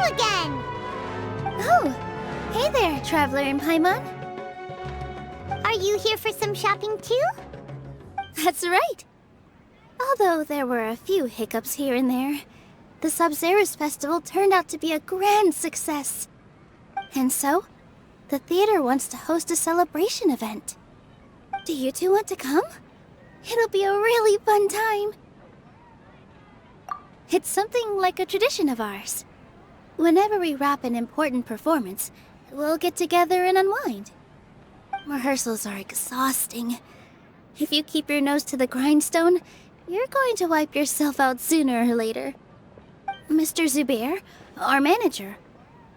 you again! Oh, hey there, Traveler in Paimon. Are you here for some shopping too? That's right. Although there were a few hiccups here and there, the Sub-Zerus Festival turned out to be a grand success. And so, the theater wants to host a celebration event. Do you two want to come? It'll be a really fun time. It's something like a tradition of ours. Whenever we wrap an important performance, we'll get together and unwind. Rehearsals are exhausting. If you keep your nose to the grindstone, you're going to wipe yourself out sooner or later. Mr. Zubair, our manager,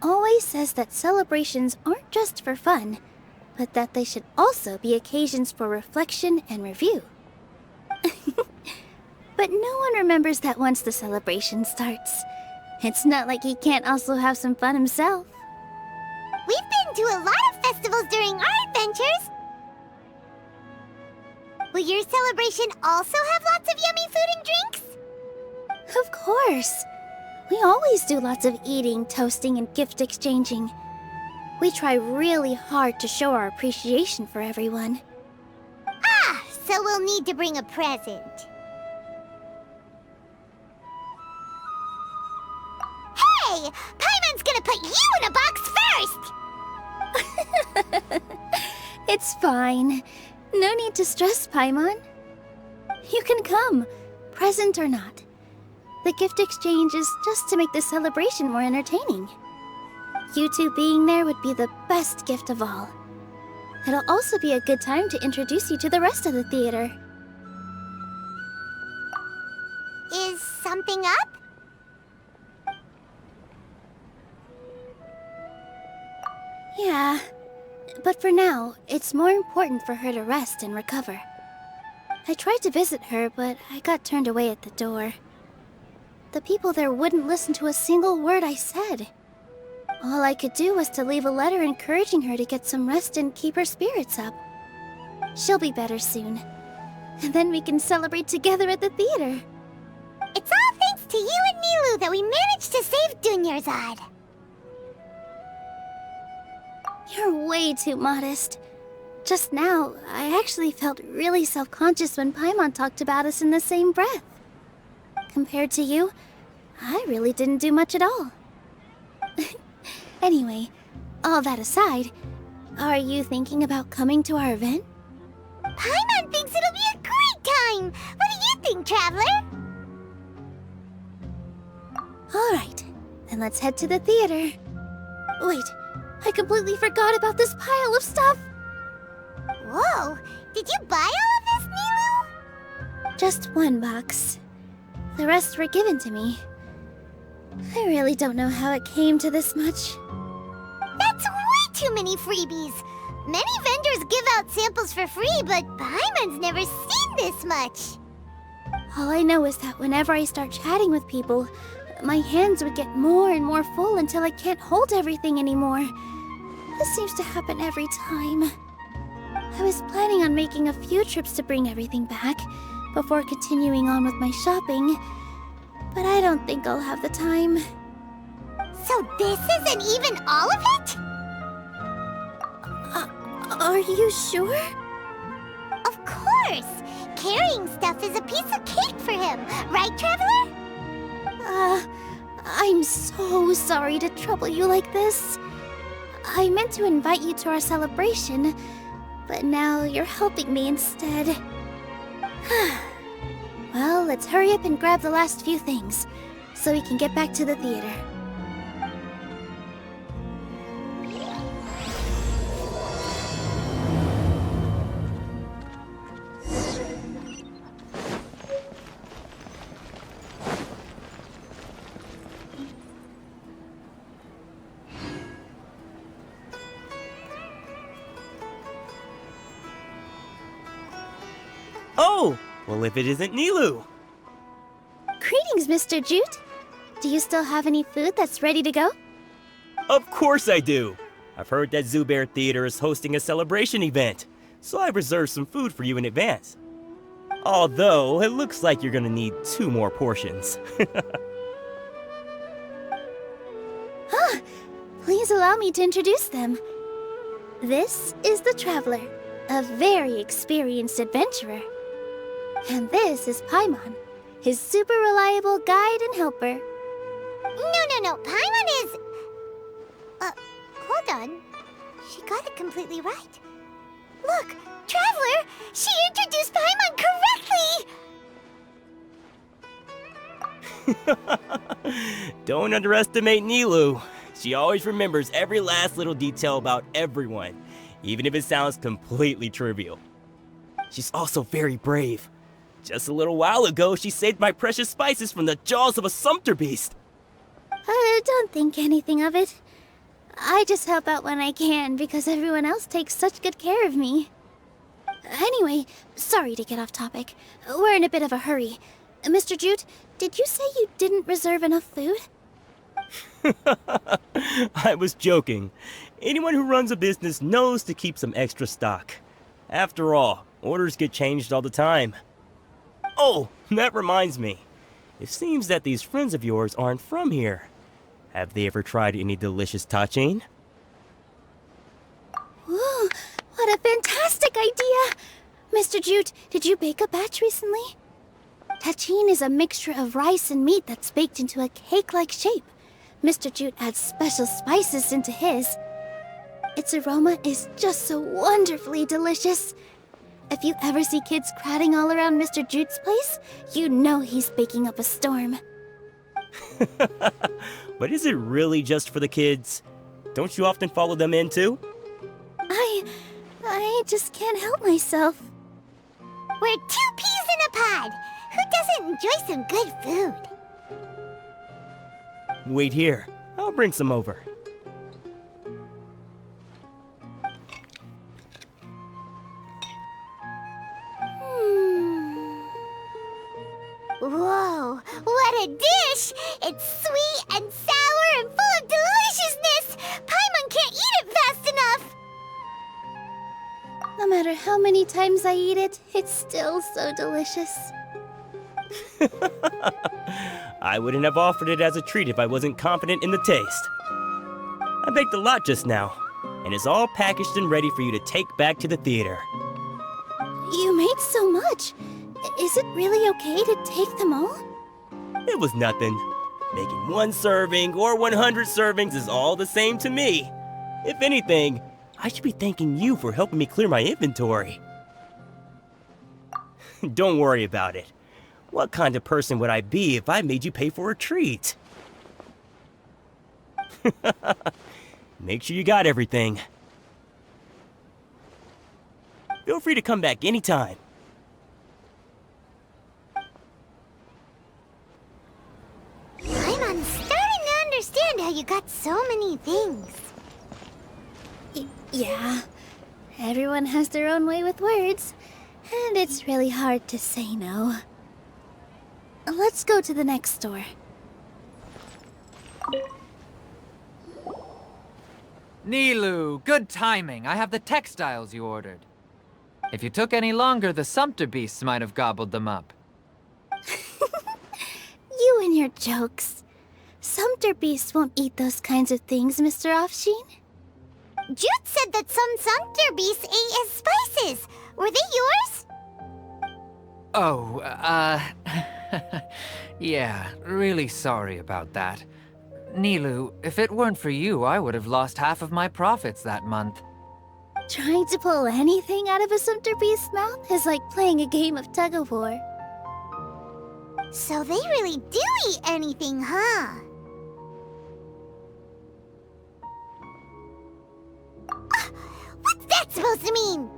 always says that celebrations aren't just for fun, but that they should also be occasions for reflection and review. But no one remembers that once the celebration starts. It's not like he can't also have some fun himself. We've been to a lot of festivals during our adventures. Will your celebration also have lots of yummy food and drinks? Of course. We always do lots of eating, toasting, and gift exchanging. We try really hard to show our appreciation for everyone. Ah, so we'll need to bring a present. Hey! Paimon's gonna put you in a box first! It's fine. No need to stress, Paimon. You can come, present or not. The gift exchange is just to make the celebration more entertaining. You two being there would be the best gift of all. It'll also be a good time to introduce you to the rest of the theater. Is something up? Yeah, but for now, it's more important for her to rest and recover. I tried to visit her, but I got turned away at the door. The people there wouldn't listen to a single word I said. All I could do was to leave a letter encouraging her to get some rest and keep her spirits up. She'll be better soon. And then we can celebrate together at the theater. It's all thanks to you and Nilou that we managed to save Dunyarzad. You're way too modest. Just now, I actually felt really self-conscious when Paimon talked about us in the same breath. Compared to you, I really didn't do much at all. Anyway, all that aside, are you thinking about coming to our event? Paimon thinks it'll be a great time! What do you think, Traveler? Alright, then let's head to the theater. Wait, I completely forgot about this pile of stuff! Whoa! Did you buy all of this, Nilou? Just one box. The rest were given to me. I really don't know how it came to this much. That's way too many freebies! Many vendors give out samples for free, but Paimon's never seen this much! All I know is that whenever I start chatting with people, my hands would get more and more full until I can't hold everything anymore. This seems to happen every time. I was planning on making a few trips to bring everything back before continuing on with my shopping, but I don't think I'll have the time. So this isn't even all of it? Are you sure? Of course! Carrying stuff is a piece of cake for him, right, Traveler? I'm so sorry to trouble you like this. I meant to invite you to our celebration, but now you're helping me instead. Well, let's hurry up and grab the last few things, so we can get back to the theater. Oh! Well, if it isn't Nilou! Greetings, Mr. Jute. Do you still have any food that's ready to go? Of course I do! I've heard that Zubair Theater is hosting a celebration event, so I've reserved some food for you in advance. Although, it looks like you're gonna need 2 more portions. allow me to introduce them. This is the Traveler, a very experienced adventurer. And this is Paimon, his super reliable guide and helper. No. Paimon is... hold on. She got it completely right. Look, Traveler! She introduced Paimon correctly! Don't underestimate Nilou. She always remembers every last little detail about everyone, even if it sounds completely trivial. She's also very brave. Just a little while ago, she saved my precious spices from the jaws of a sumpter beast. Don't think anything of it. I just help out when I can because everyone else takes such good care of me. Anyway, sorry to get off topic. We're in a bit of a hurry. Mr. Jute, did you say you didn't reserve enough food? I was joking. Anyone who runs a business knows to keep some extra stock. After all, orders get changed all the time. Oh, that reminds me. It seems that these friends of yours aren't from here. Have they ever tried any delicious tachin? Ooh, what a fantastic idea! Mr. Jute, did you bake a batch recently? Tachin is a mixture of rice and meat that's baked into a cake-like shape. Mr. Jute adds special spices into his. Its aroma is just so wonderfully delicious. If you ever see kids crowding all around Mr. Jute's place, you know he's baking up a storm. But is it really just for the kids? Don't you often follow them in too? I just can't help myself. We're 2 peas in a pod! Who doesn't enjoy some good food? Wait here. I'll bring some over. Whoa, what a dish! It's sweet and sour and full of deliciousness! Paimon can't eat it fast enough! No matter how many times I eat it, it's still so delicious. I wouldn't have offered it as a treat if I wasn't confident in the taste. I baked a lot just now, and it's all packaged and ready for you to take back to the theater. You made so much. Is it really okay to take them all? It was nothing. Making 1 serving or 100 servings is all the same to me. If anything, I should be thanking you for helping me clear my inventory. Don't worry about it. What kind of person would I be if I made you pay for a treat? Make sure you got everything. Feel free to come back anytime. Paimon's starting to understand how you got so many things. Yeah. Everyone has their own way with words, and it's really hard to say no. Let's go to the next store. Nilou, good timing. I have the textiles you ordered. If you took any longer, the sumpter beasts might have gobbled them up. You and your jokes. Sumpter beasts won't eat those kinds of things, Mr. Offsheen. Jute said that some sumpter beasts ate his spices. Were they yours? Oh, yeah, really sorry about that. Nilou, if it weren't for you, I would have lost half of my profits that month. Trying to pull anything out of a sumpter beast's mouth is like playing a game of tug-of-war. So they really do eat anything, huh? What's that supposed to mean?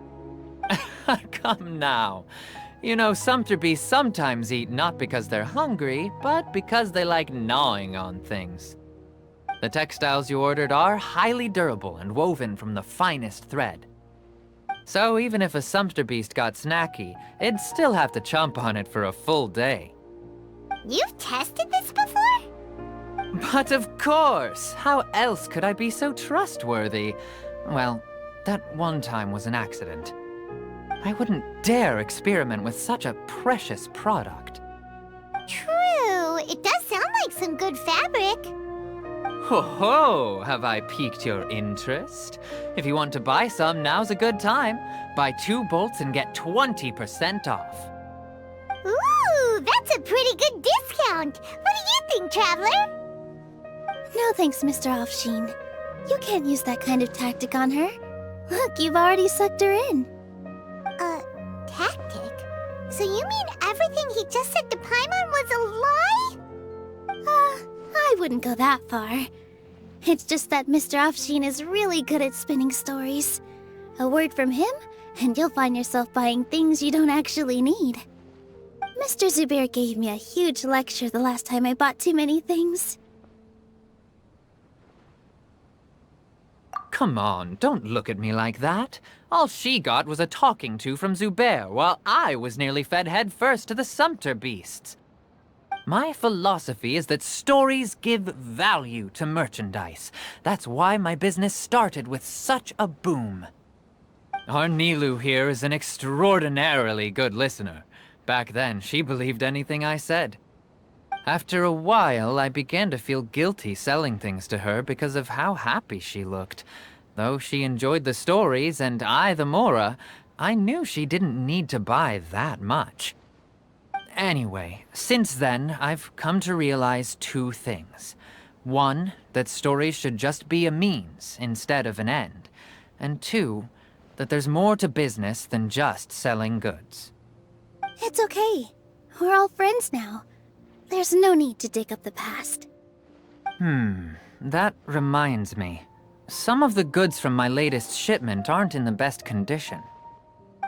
Come now. You know, sumpter beasts sometimes eat not because they're hungry, but because they like gnawing on things. The textiles you ordered are highly durable and woven from the finest thread. So even if a sumpter beast got snacky, it'd still have to chomp on it for a full day. You've tested this before? But of course! How else could I be so trustworthy? Well, that one time was an accident. I wouldn't dare experiment with such a precious product. True, it does sound like some good fabric. Ho ho! Have I piqued your interest? If you want to buy some, now's a good time. Buy 2 bolts and get 20% off. Ooh, that's a pretty good discount. What do you think, Traveler? No thanks, Mr. Offsheen. You can't use that kind of tactic on her. Look, you've already sucked her in. Tactic? So you mean everything he just said to Paimon was a lie? I wouldn't go that far. It's just that Mr. Offsheen is really good at spinning stories. A word from him, and you'll find yourself buying things you don't actually need. Mr. Zubair gave me a huge lecture the last time I bought too many things. Come on, don't look at me like that. All she got was a talking to from Zubair, while I was nearly fed head first to the Sumpter beasts. My philosophy is that stories give value to merchandise. That's why my business started with such a boom. Our Nilou here is an extraordinarily good listener. Back then, she believed anything I said. After a while, I began to feel guilty selling things to her because of how happy she looked. Though she enjoyed the stories and I the Mora, I knew she didn't need to buy that much. Anyway, since then, I've come to realize 2 things. 1, that stories should just be a means instead of an end. And 2, that there's more to business than just selling goods. It's okay. We're all friends now. There's no need to dig up the past. That reminds me. Some of the goods from my latest shipment aren't in the best condition.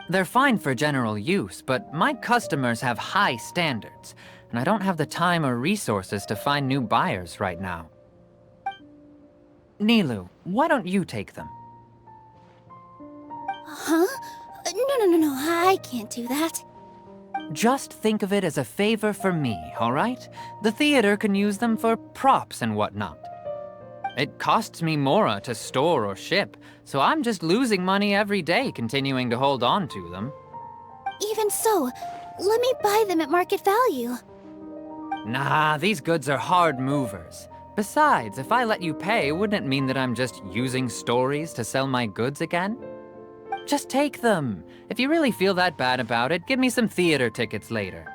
They're fine for general use, but my customers have high standards, and I don't have the time or resources to find new buyers right now. Nilou, why don't you take them? Huh? No, I can't do that. Just think of it as a favor for me, all right? The theater can use them for props and whatnot. It costs me Mora to store or ship, so I'm just losing money every day continuing to hold on to them. Even so, let me buy them at market value. Nah, these goods are hard movers. Besides, if I let you pay, wouldn't it mean that I'm just using stories to sell my goods again? Just take them. If you really feel that bad about it, give me some theater tickets later.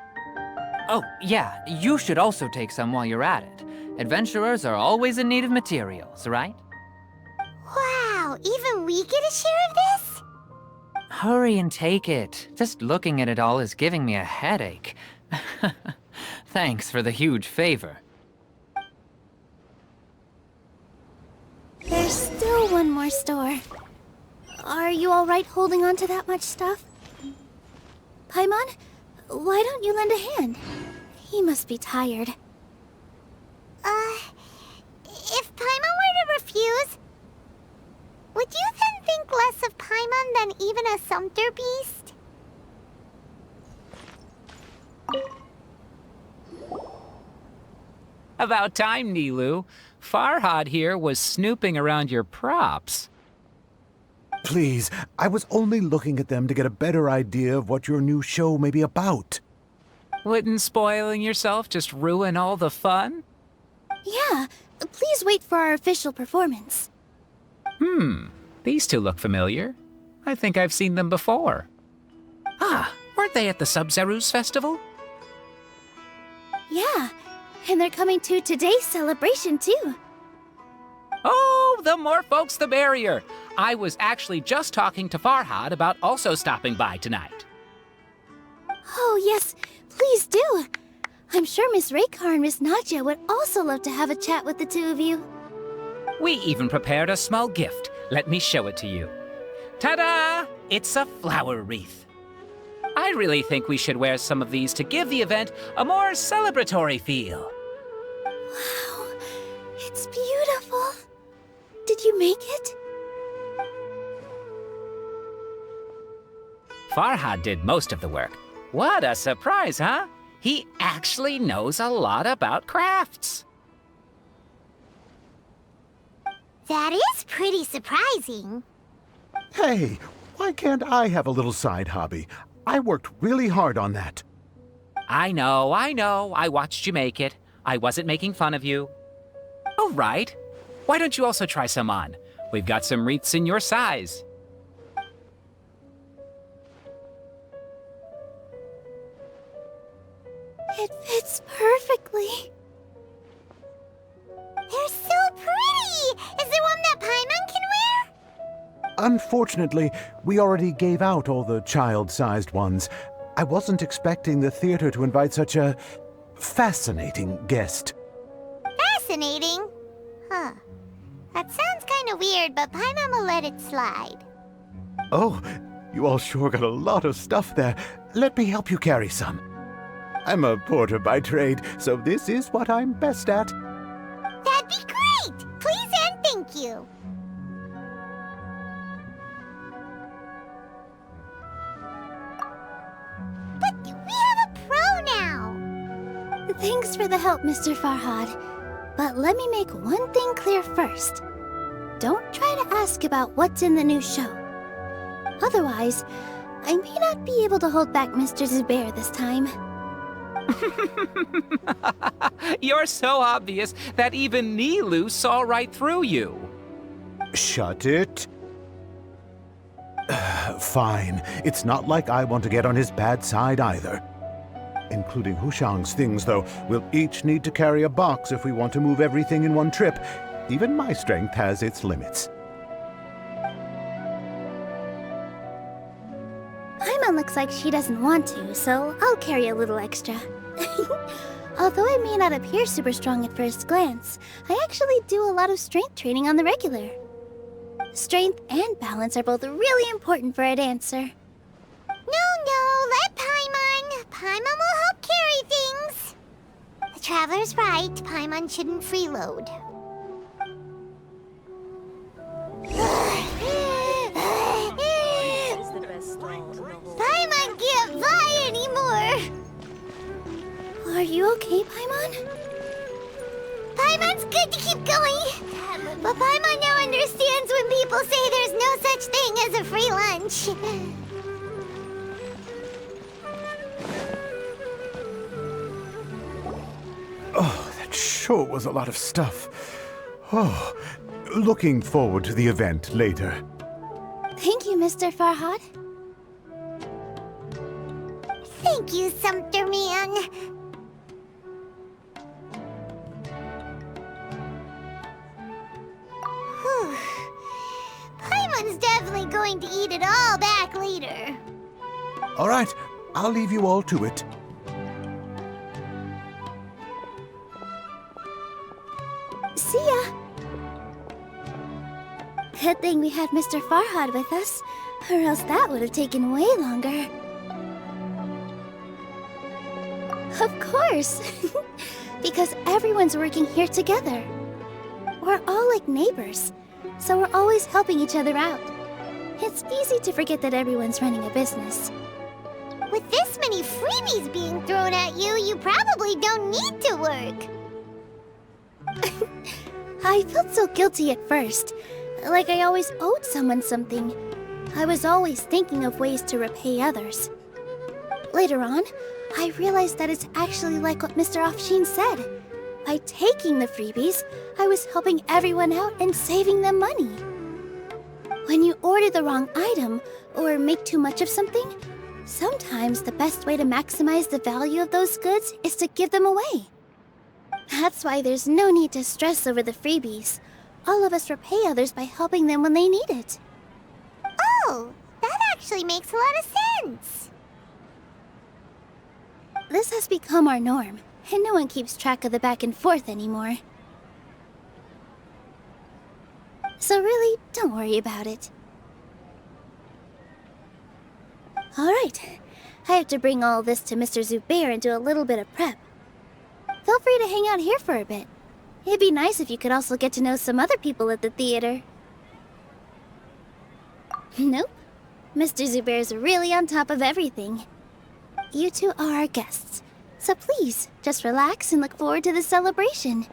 Oh, yeah, you should also take some while you're at it. Adventurers are always in need of materials, right? Wow, even we get a share of this? Hurry and take it. Just looking at it all is giving me a headache. Thanks for the huge favor. There's still one more store. Are you all right holding on to that much stuff? Paimon, why don't you lend a hand? He must be tired. If Paimon were to refuse, would you then think less of Paimon than even a Sumpter beast? About time, Nilou. Farhad here was snooping around your props. Please, I was only looking at them to get a better idea of what your new show may be about. Wouldn't spoiling yourself just ruin all the fun? Yeah, please wait for our official performance. These 2 look familiar. I think I've seen them before. Ah, weren't they at the Sub-Zerus festival? Yeah, and they're coming to today's celebration too. Oh, the more folks the merrier. I was actually just talking to Farhad about also stopping by tonight. Oh yes, please do. I'm sure Miss Raykar and Miss Nadja would also love to have a chat with the 2 of you. We even prepared a small gift. Let me show it to you. Ta-da! It's a flower wreath. I really think we should wear some of these to give the event a more celebratory feel. Wow, it's beautiful. Did you make it? Farhad did most of the work. What a surprise, huh? He actually knows a lot about crafts. That is pretty surprising. Hey, why can't I have a little side hobby? I worked really hard on that. I know. I watched you make it. I wasn't making fun of you. Oh, right. Why don't you also try some on? We've got some wreaths in your size. It fits perfectly. They're so pretty! Is there one that Paimon can wear? Unfortunately, we already gave out all the child-sized ones. I wasn't expecting the theater to invite such a fascinating guest. Fascinating? Huh. That sounds kinda weird, but Paimon will let it slide. Oh, you all sure got a lot of stuff there. Let me help you carry some. I'm a porter by trade, so this is what I'm best at. That'd be great! Please and thank you. But we have a pro now! Thanks for the help, Mr. Farhad. But let me make one thing clear first. Don't try to ask about what's in the new show. Otherwise, I may not be able to hold back Mr. Zubair this time. You're so obvious that even Nilou saw right through you. Shut it. Fine. It's not like I want to get on his bad side either. Including Hushang's things, though, we'll each need to carry a box if we want to move everything in one trip. Even my strength has its limits. Paimon looks like she doesn't want to, so I'll carry a little extra. Although I may not appear super strong at first glance, I actually do a lot of strength training on the regular. Strength and balance are both really important for a dancer. No, let Paimon. Paimon will help carry things. The Traveler's right. Paimon shouldn't freeload. Paimon can't fly anymore. Are you okay, Paimon? Paimon's good to keep going. But Paimon now understands when people say there's no such thing as a free lunch. Oh, that sure was a lot of stuff. Oh, looking forward to the event later. Thank you, Mr. Farhad. Thank you, Sumpter Man. Whew. Paimon's definitely going to eat it all back later. All right, I'll leave you all to it. See ya! Good thing we had Mr. Farhad with us, or else that would have taken way longer. Of course! Because everyone's working here together. We're all like neighbors, so we're always helping each other out. It's easy to forget that everyone's running a business. With this many freebies being thrown at you, you probably don't need to work. I felt so guilty at first, like I always owed someone something. I was always thinking of ways to repay others. Later on, I realized that it's actually like what Mr. Afshin said. By taking the freebies, I was helping everyone out and saving them money. When you order the wrong item, or make too much of something, sometimes the best way to maximize the value of those goods is to give them away. That's why there's no need to stress over the freebies. All of us repay others by helping them when they need it. Oh, that actually makes a lot of sense. This has become our norm, and no one keeps track of the back and forth anymore. So really, don't worry about it. Alright, I have to bring all this to Mr. Zubair and do a little bit of prep. Feel free to hang out here for a bit. It'd be nice if you could also get to know some other people at the theater. Nope. Mr. Zubair's really on top of everything. You two are our guests, so please, just relax and look forward to the celebration.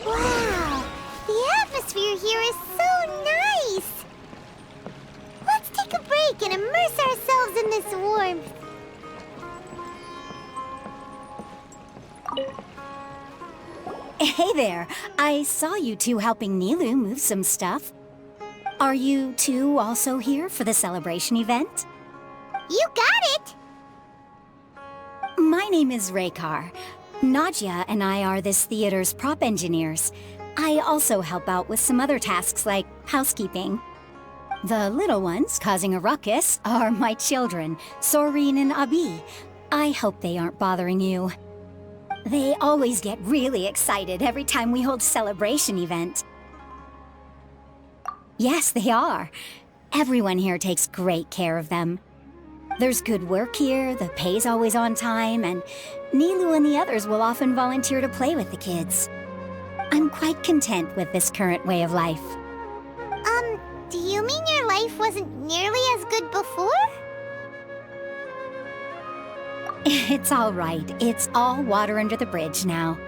Wow, the atmosphere here is so nice. Let's take a break and immerse ourselves in this warmth. Hey there. I saw you two helping Nilou move some stuff. Are you two also here for the celebration event? You got it! My name is Raykar. Nadia and I are this theater's prop engineers. I also help out with some other tasks like housekeeping. The little ones causing a ruckus are my children, Soreen and Abi. I hope they aren't bothering you. They always get really excited every time we hold a celebration event. Yes, they are. Everyone here takes great care of them. There's good work here, the pay's always on time, and Nilou and the others will often volunteer to play with the kids. I'm quite content with this current way of life. Do you mean your life wasn't nearly as good before? It's all right. It's all water under the bridge now.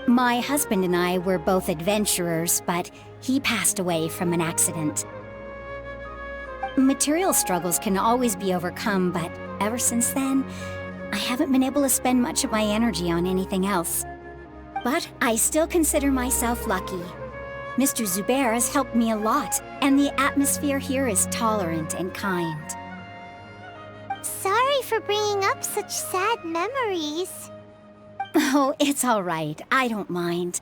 My husband and I were both adventurers, but he passed away from an accident. Material struggles can always be overcome, but ever since then, I haven't been able to spend much of my energy on anything else. But I still consider myself lucky. Mr. Zubair has helped me a lot, and the atmosphere here is tolerant and kind. Sorry for bringing up such sad memories. Oh, it's all right. I don't mind.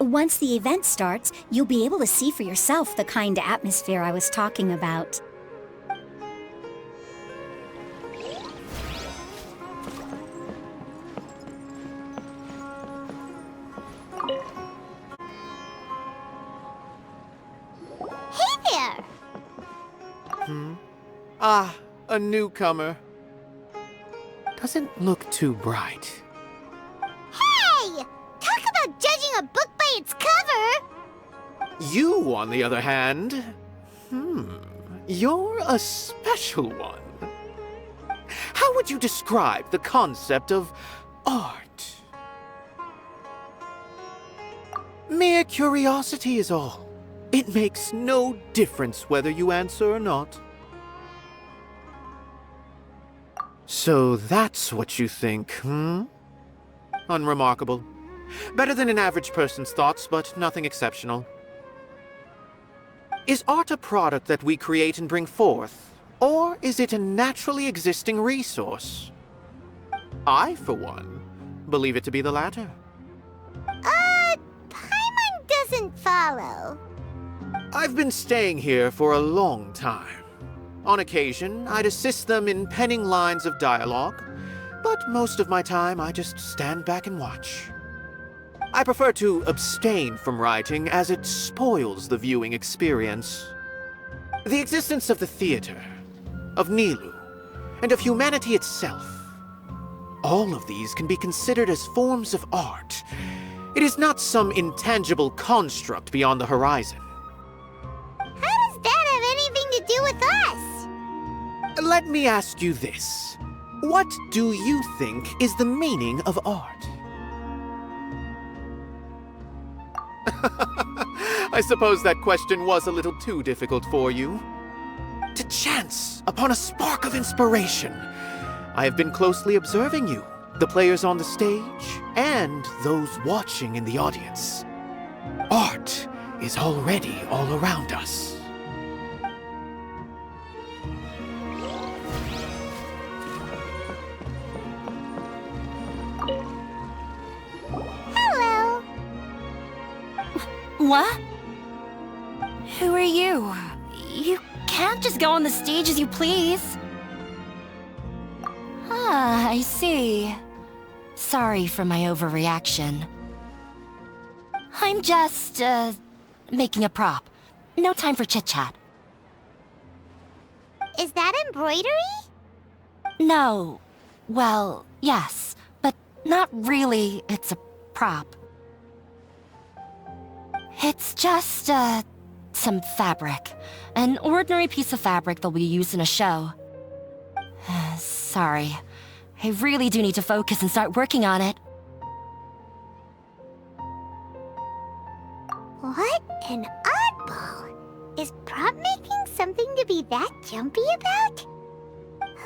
Once the event starts, you'll be able to see for yourself the kind of atmosphere I was talking about. Hey there! Ah, a newcomer. Doesn't look too bright. Hey! Talk about judging a book by its cover! You, on the other hand, you're a special one. How would you describe the concept of art? Mere curiosity is all. It makes no difference whether you answer or not. So that's what you think, Unremarkable. Better than an average person's thoughts, but nothing exceptional. Is art a product that we create and bring forth, or is it a naturally existing resource? I, for one, believe it to be the latter. Paimon doesn't follow. I've been staying here for a long time. On occasion, I'd assist them in penning lines of dialogue, but most of my time I just stand back and watch. I prefer to abstain from writing as it spoils the viewing experience. The existence of the theater, of Nilou, and of humanity itself, all of these can be considered as forms of art. It is not some intangible construct beyond the horizon. How does that have anything to do with us? Let me ask you this. What do you think is the meaning of art? I suppose that question was a little too difficult for you. To chance upon a spark of inspiration, I have been closely observing you, the players on the stage, and those watching in the audience. Art is already all around us. Hello. What? Who are you? You can't just go on the stage as you please. Ah, I see. Sorry for my overreaction. I'm just, making a prop. No time for chit-chat. Is that embroidery? No. Well, yes, but not really. It's a prop. It's just, some fabric. An ordinary piece of fabric that'll be used in a show. Sorry. I really do need to focus and start working on it. What an oddball. Is prop making something to be that jumpy about?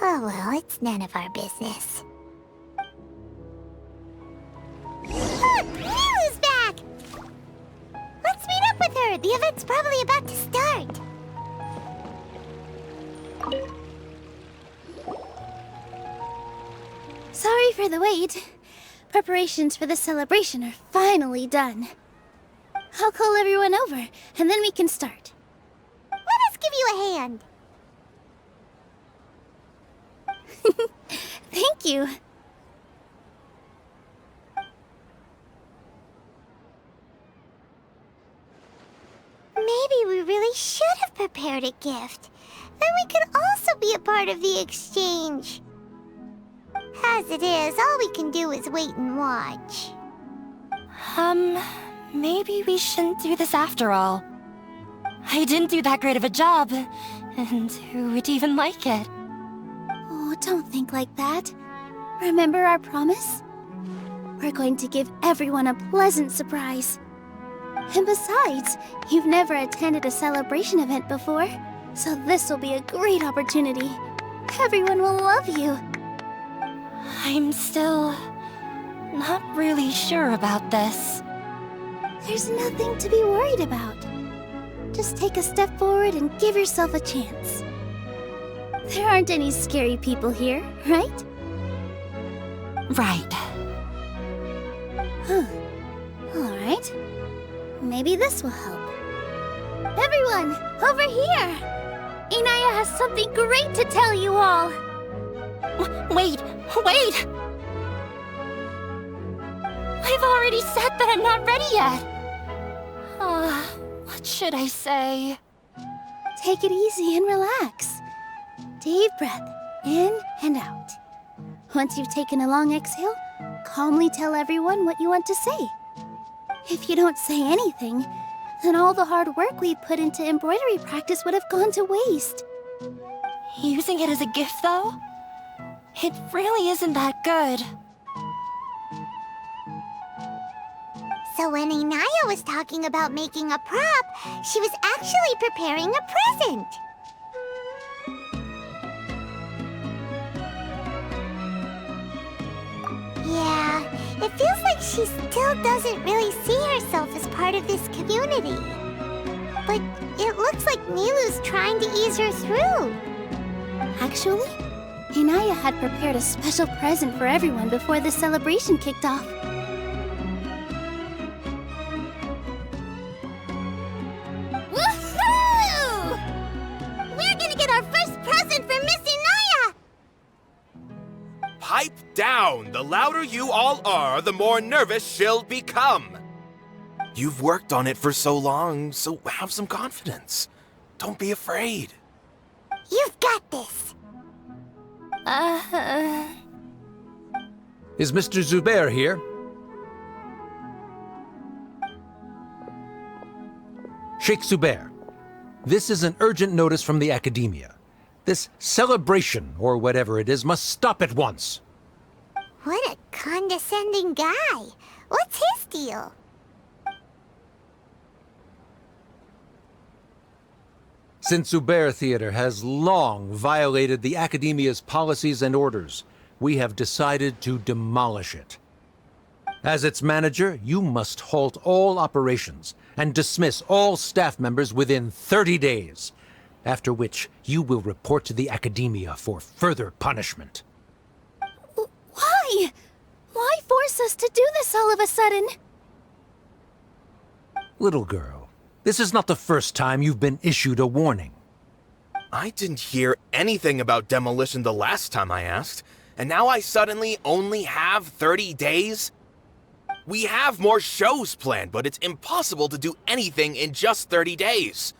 Oh well, it's none of our business. Look, Nilu's back! with her. The event's probably about to start. Sorry for the wait. Preparations for the celebration are finally done. I'll call everyone over, and then we can start. Let us give you a hand. Thank you. Maybe we really should have prepared a gift. Then we could also be a part of the exchange. As it is, all we can do is wait and watch. Maybe we shouldn't do this after all. I didn't do that great of a job, and who would even like it? Oh, don't think like that. Remember our promise? We're going to give everyone a pleasant surprise. And besides, you've never attended a celebration event before, so this will be a great opportunity. Everyone will love you. I'm still not really sure about this. There's nothing to be worried about. Just take a step forward and give yourself a chance. There aren't any scary people here, right? Right. Huh. Alright. Maybe this will help. Everyone, over here! Inaya has something great to tell you all! Wait! I've already said that I'm not ready yet! What should I say? Take it easy and relax. Deep breath, in and out. Once you've taken a long exhale, calmly tell everyone what you want to say. If you don't say anything, then all the hard work we put into embroidery practice would have gone to waste. Using it as a gift, though? It really isn't that good. So when Inaya was talking about making a prop, she was actually preparing a present. Yeah, it feels like she still doesn't really see herself as part of this community. But it looks like Nilu's trying to ease her through. Actually, Inaya had prepared a special present for everyone before the celebration kicked off. Woohoo! We're gonna get our first present from Miss Inaya! Pipe down! The louder you all are, the more nervous she'll become. You've worked on it for so long, so have some confidence. Don't be afraid. You've got this. Is Mr. Zubair here? Sheikh Zubair, this is an urgent notice from the Academia. This celebration, or whatever it is, must stop at once. What a condescending guy. What's his deal? Since Zubair Theater has long violated the Academia's policies and orders, we have decided to demolish it. As its manager, you must halt all operations and dismiss all staff members within 30 days, after which you will report to the Academia for further punishment. Why? Why force us to do this all of a sudden? Little girl, this is not the first time you've been issued a warning. I didn't hear anything about demolition the last time I asked, and now I suddenly only have 30 days? We have more shows planned, but it's impossible to do anything in just 30 days.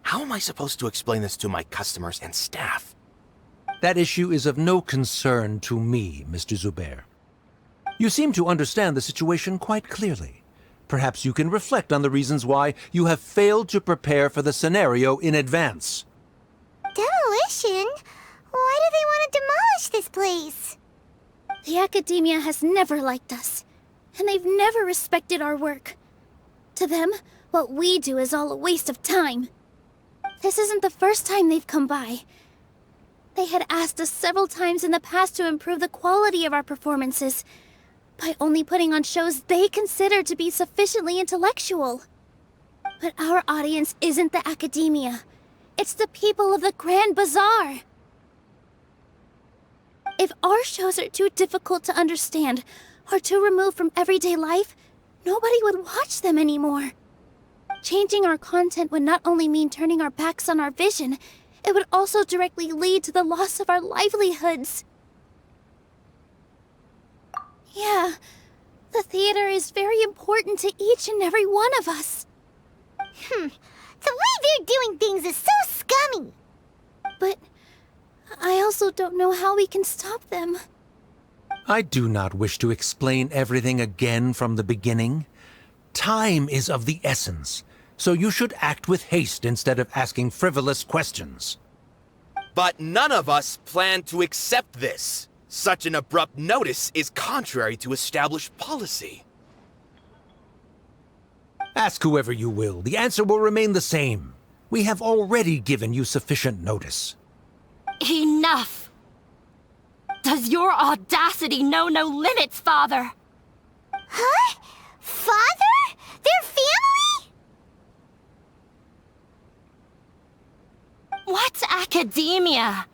How am I supposed to explain this to my customers and staff? That issue is of no concern to me, Mr. Zubair. You seem to understand the situation quite clearly. Perhaps you can reflect on the reasons why you have failed to prepare for the scenario in advance. Demolition? Why do they want to demolish this place? The Academia has never liked us, and they've never respected our work. To them, what we do is all a waste of time. This isn't the first time they've come by. They had asked us several times in the past to improve the quality of our performances by only putting on shows they consider to be sufficiently intellectual. But our audience isn't the academia. It's the people of the Grand Bazaar. If our shows are too difficult to understand or too removed from everyday life, nobody would watch them anymore. Changing our content would not only mean turning our backs on our vision, it would also directly lead to the loss of our livelihoods. Yeah, the theater is very important to each and every one of us. The way they're doing things is so scummy. But I also don't know how we can stop them. I do not wish to explain everything again from the beginning. Time is of the essence, so you should act with haste instead of asking frivolous questions. But none of us plan to accept this. Such an abrupt notice is contrary to established policy. Ask whoever you will, the answer will remain the same. We have already given you sufficient notice. Enough! Does your audacity know no limits, Father? Huh? Father? Their family? What's academia?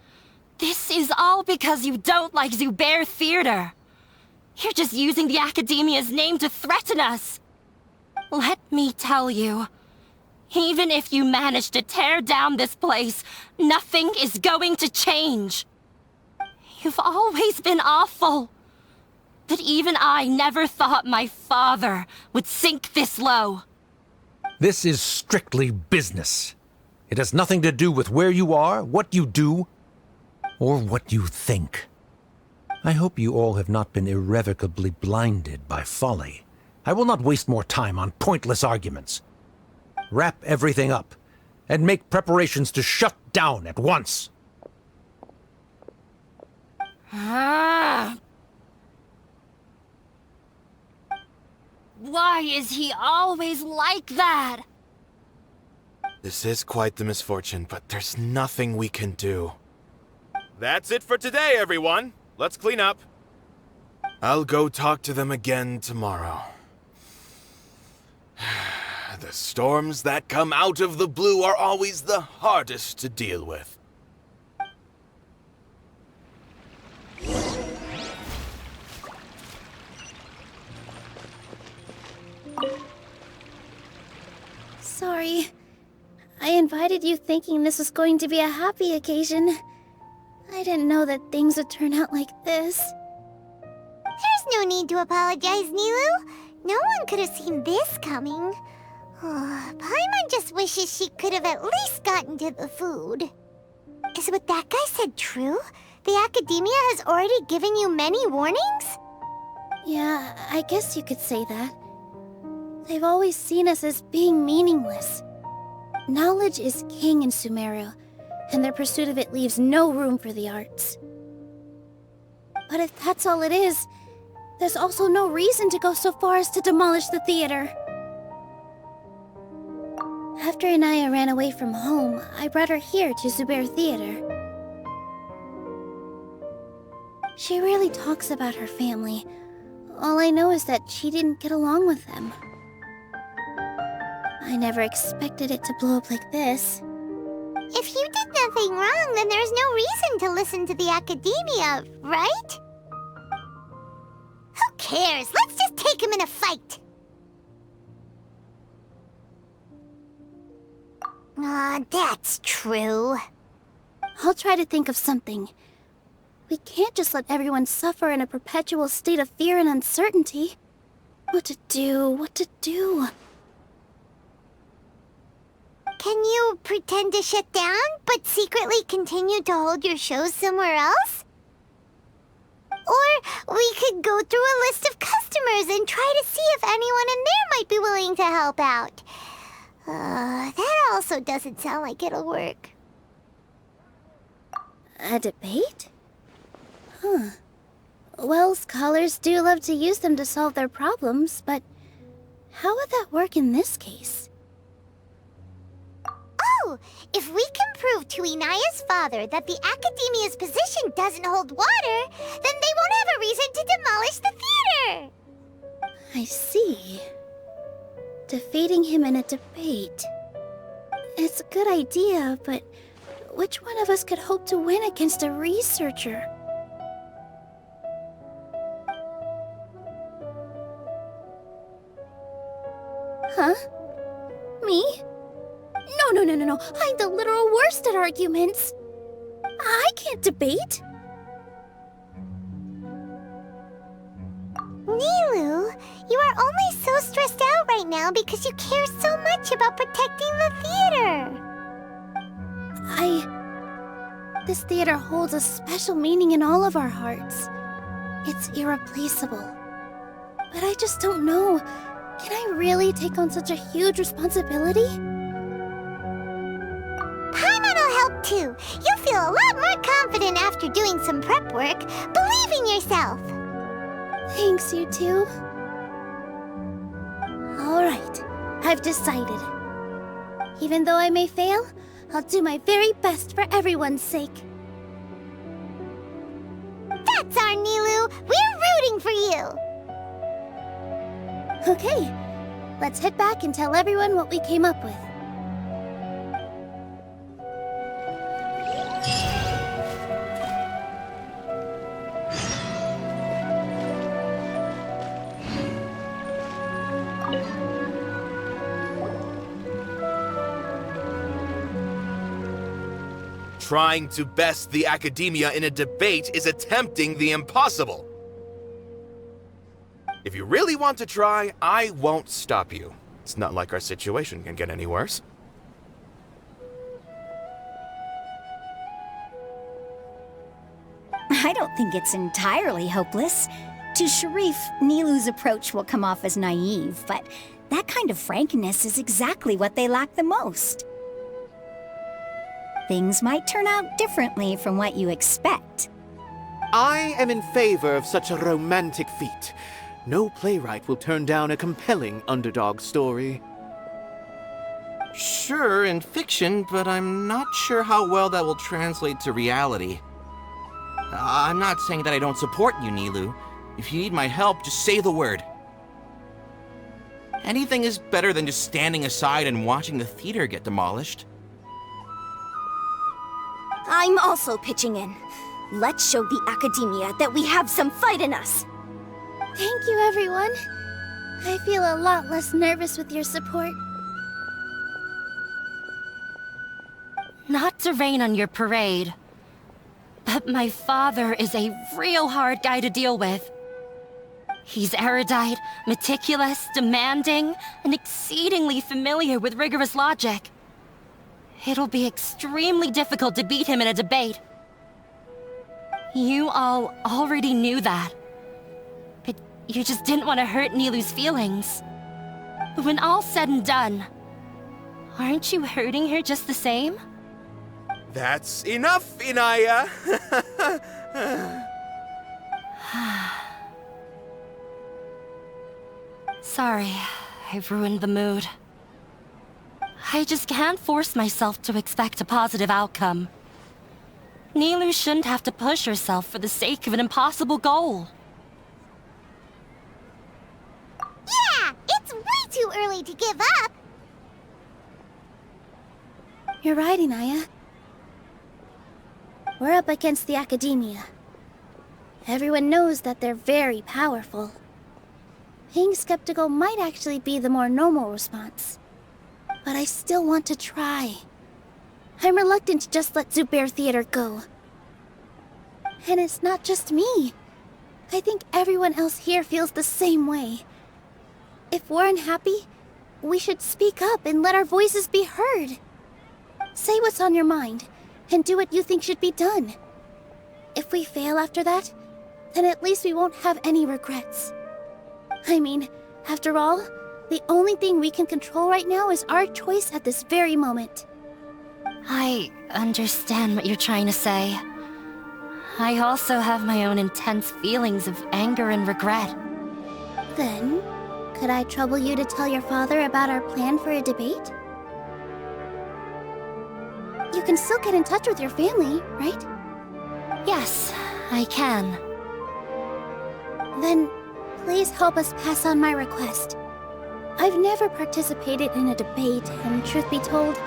This is all because you don't like Zubair Theater. You're just using the academia's name to threaten us. Let me tell you, even if you manage to tear down this place, nothing is going to change. You've always been awful. But even I never thought my father would sink this low. This is strictly business. It has nothing to do with where you are, what you do, or what you think. I hope you all have not been irrevocably blinded by folly. I will not waste more time on pointless arguments. Wrap everything up, and make preparations to shut down at once. Why is he always like that? This is quite the misfortune, but there's nothing we can do. That's it for today, everyone. Let's clean up. I'll go talk to them again tomorrow. The storms that come out of the blue are always the hardest to deal with. Sorry. I invited you thinking this was going to be a happy occasion. I didn't know that things would turn out like this. There's no need to apologize, Nilou. No one could have seen this coming. Paimon just wishes she could have at least gotten to the food. Is what that guy said true? The academia has already given you many warnings? Yeah, I guess you could say that. They've always seen us as being meaningless. Knowledge is king in Sumeru, and their pursuit of it leaves no room for the arts. But if that's all it is, there's also no reason to go so far as to demolish the theater. After Inaya ran away from home, I brought her here to Zubair Theater. She rarely talks about her family. All I know is that she didn't get along with them. I never expected it to blow up like this. If you did nothing wrong, then there's no reason to listen to the academia, right? Who cares? Let's just take him in a fight. That's true. I'll try to think of something. We can't just let everyone suffer in a perpetual state of fear and uncertainty. What to do? Can you pretend to shut down, but secretly continue to hold your shows somewhere else? Or we could go through a list of customers and try to see if anyone in there might be willing to help out. That also doesn't sound like it'll work. A debate? Huh. Well, scholars do love to use them to solve their problems, but how would that work in this case? Oh, if we can prove to Inaya's father that the academia's position doesn't hold water, then they won't have a reason to demolish the theater! I see. Defeating him in a debate. It's a good idea, but which one of us could hope to win against a researcher? Huh? Me? No. I'm the literal worst at arguments. I can't debate. Nilou, you are only so stressed out right now because you care so much about protecting the theater. This theater holds a special meaning in all of our hearts. It's irreplaceable. But I just don't know. Can I really take on such a huge responsibility? Paimon'll help too. You'll feel a lot more confident after doing some prep work. Believe in yourself. Thanks, you two. Alright, I've decided. Even though I may fail, I'll do my very best for everyone's sake. That's our Nilou. We're rooting for you. Okay, let's head back and tell everyone what we came up with. Trying to best the academia in a debate is attempting the impossible. If you really want to try, I won't stop you. It's not like our situation can get any worse. I don't think it's entirely hopeless. To Sharif, Nilou's approach will come off as naive, but that kind of frankness is exactly what they lack the most. Things might turn out differently from what you expect. I am in favor of such a romantic feat. No playwright will turn down a compelling underdog story. Sure, in fiction, but I'm not sure how well that will translate to reality. I'm not saying that I don't support you, Nilou. If you need my help, just say the word. Anything is better than just standing aside and watching the theater get demolished. I'm also pitching in. Let's show the academia that we have some fight in us. Thank you, everyone. I feel a lot less nervous with your support. Not to rain on your parade, but my father is a real hard guy to deal with. He's erudite, meticulous, demanding, and exceedingly familiar with rigorous logic. It'll be extremely difficult to beat him in a debate. You all already knew that. But you just didn't want to hurt Nilou's feelings. But when all's said and done, aren't you hurting her just the same? That's enough, Inaya! Sorry, I've ruined the mood. I just can't force myself to expect a positive outcome. Nilou shouldn't have to push herself for the sake of an impossible goal. Yeah, it's way too early to give up. You're right, Inaya. We're up against the academia. Everyone knows that they're very powerful. Being skeptical might actually be the more normal response. But I still want to try. I'm reluctant to just let Zubair Theater go. And it's not just me. I think everyone else here feels the same way. If we're unhappy, we should speak up and let our voices be heard. Say what's on your mind, and do what you think should be done. If we fail after that, then at least we won't have any regrets. I mean, after all, the only thing we can control right now is our choice at this very moment. I understand what you're trying to say. I also have my own intense feelings of anger and regret. Then, could I trouble you to tell your father about our plan for a debate? You can still get in touch with your family, right? Yes, I can. Then, please help us pass on my request. I've never participated in a debate, and truth be told,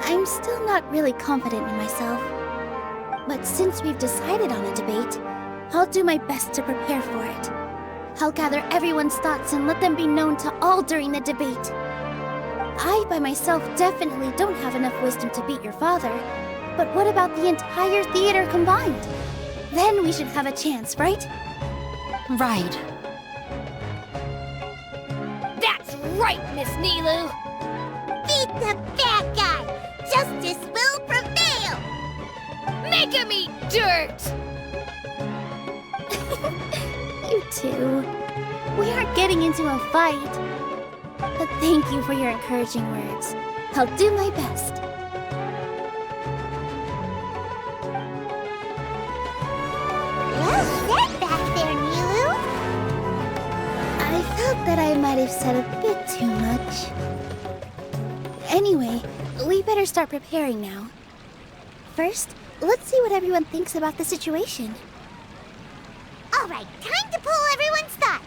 I'm still not really confident in myself. But since we've decided on a debate, I'll do my best to prepare for it. I'll gather everyone's thoughts and let them be known to all during the debate. I, by myself, definitely don't have enough wisdom to beat your father. But what about the entire theater combined? Then we should have a chance, right? Right. That's right, Miss Nilou! Beat the bad guy! Justice will prevail! Make him eat dirt! You two. We aren't getting into a fight. But thank you for your encouraging words. I'll do my best. Well said back there, Nilou. I felt that I might have said a bit too much. Anyway, we better start preparing now. First, let's see what everyone thinks about the situation. All right, time to pull everyone's thoughts.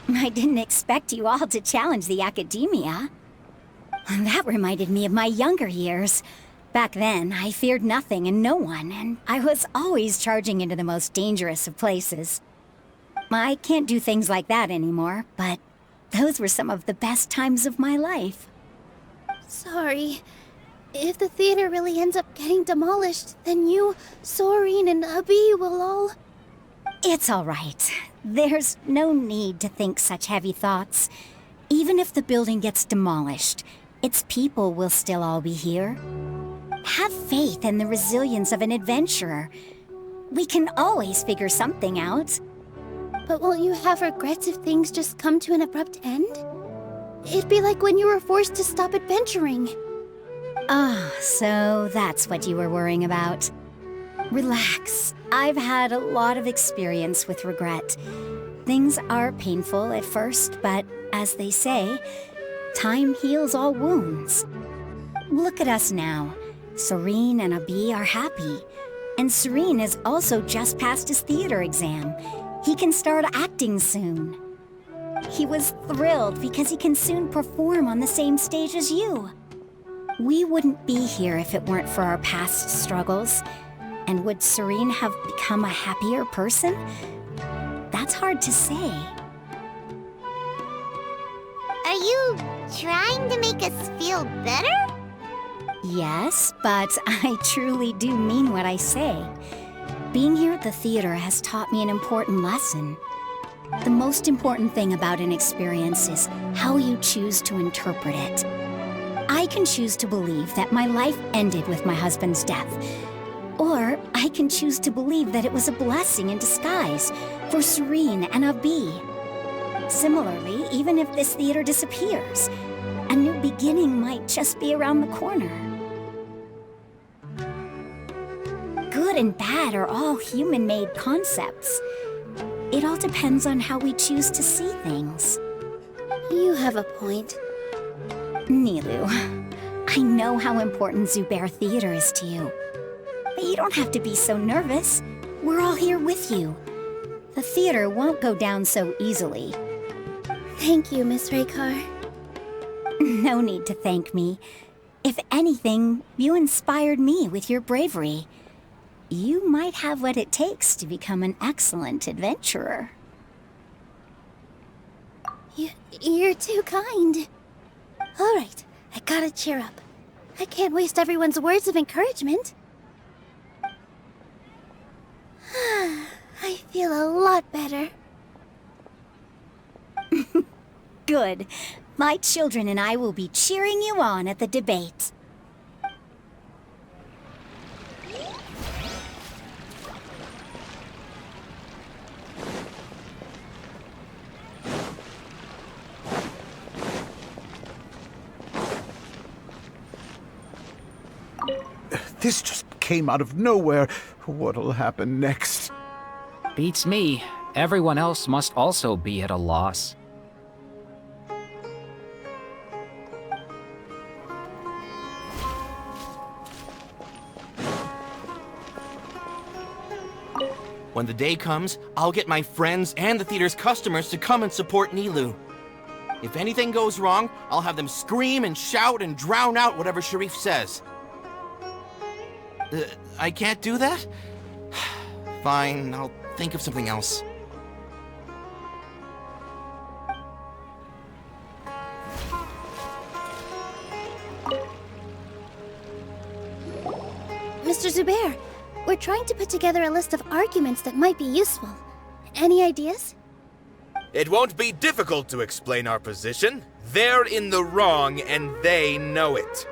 I didn't expect you all to challenge the academia. That reminded me of my younger years. Back then, I feared nothing and no one, and I was always charging into the most dangerous of places. I can't do things like that anymore, but those were some of the best times of my life. Sorry. If the theater really ends up getting demolished, then you, Soren, and Abi will all... It's all right. There's no need to think such heavy thoughts. Even if the building gets demolished, its people will still all be here. Have faith in the resilience of an adventurer. We can always figure something out. But won't you have regrets if things just come to an abrupt end? It'd be like when you were forced to stop adventuring. Ah, so that's what you were worrying about. Relax. I've had a lot of experience with regret. Things are painful at first, but as they say, time heals all wounds. Look at us now. Soren and Abi are happy. And Soren has also just passed his theater exam. He can start acting soon. He was thrilled because he can soon perform on the same stage as you. We wouldn't be here if it weren't for our past struggles. And would Soren have become a happier person? That's hard to say. Are you trying to make us feel better? Yes, but I truly do mean what I say. Being here at the theater has taught me an important lesson. The most important thing about an experience is how you choose to interpret it. I can choose to believe that my life ended with my husband's death. Or I can choose to believe that it was a blessing in disguise for Soren and Abi. Similarly, even if this theater disappears, a new beginning might just be around the corner. Good and bad are all human-made concepts. It all depends on how we choose to see things. You have a point. Nilou, I know how important Zubair Theater is to you. But you don't have to be so nervous. We're all here with you. The theater won't go down so easily. Thank you, Miss Raykar. No need to thank me. If anything, you inspired me with your bravery. You might have what it takes to become an excellent adventurer. You're too kind. All right, I gotta cheer up. I can't waste everyone's words of encouragement. I feel a lot better. Good. My children and I will be cheering you on at the debate. This just came out of nowhere. What'll happen next? Beats me. Everyone else must also be at a loss. When the day comes, I'll get my friends and the theater's customers to come and support Nilou. If anything goes wrong, I'll have them scream and shout and drown out whatever Sharif says. I can't do that? Fine, I'll think of something else. Mr. Zubair, we're trying to put together a list of arguments that might be useful. Any ideas? It won't be difficult to explain our position. They're in the wrong, and they know it.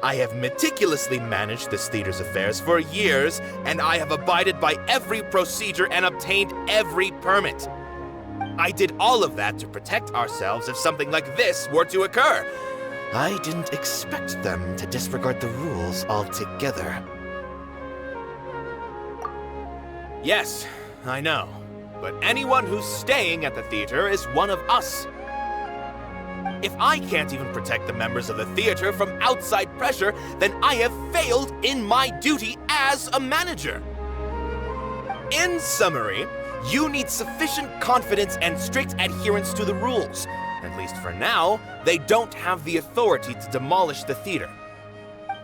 I have meticulously managed this theater's affairs for years, and I have abided by every procedure and obtained every permit. I did all of that to protect ourselves if something like this were to occur. I didn't expect them to disregard the rules altogether. Yes, I know. But anyone who's staying at the theater is one of us. If I can't even protect the members of the theater from outside pressure, then I have failed in my duty as a manager. In summary, you need sufficient confidence and strict adherence to the rules. At least for now, they don't have the authority to demolish the theater.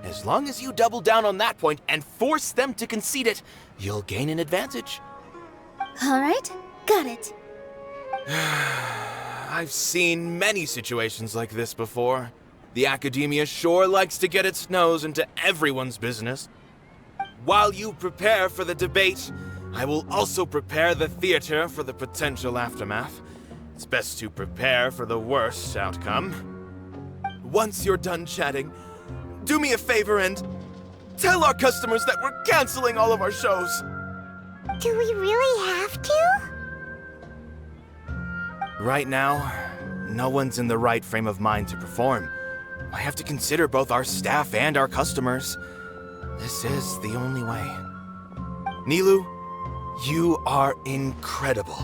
As long as you double down on that point and force them to concede it, you'll gain an advantage. All right, got it. I've seen many situations like this before. The academia sure likes to get its nose into everyone's business. While you prepare for the debate, I will also prepare the theater for the potential aftermath. It's best to prepare for the worst outcome. Once you're done chatting, do me a favor and tell our customers that we're canceling all of our shows. Do we really have to? Right now, no one's in the right frame of mind to perform. I have to consider both our staff and our customers. This is the only way. Nilou, you are incredible.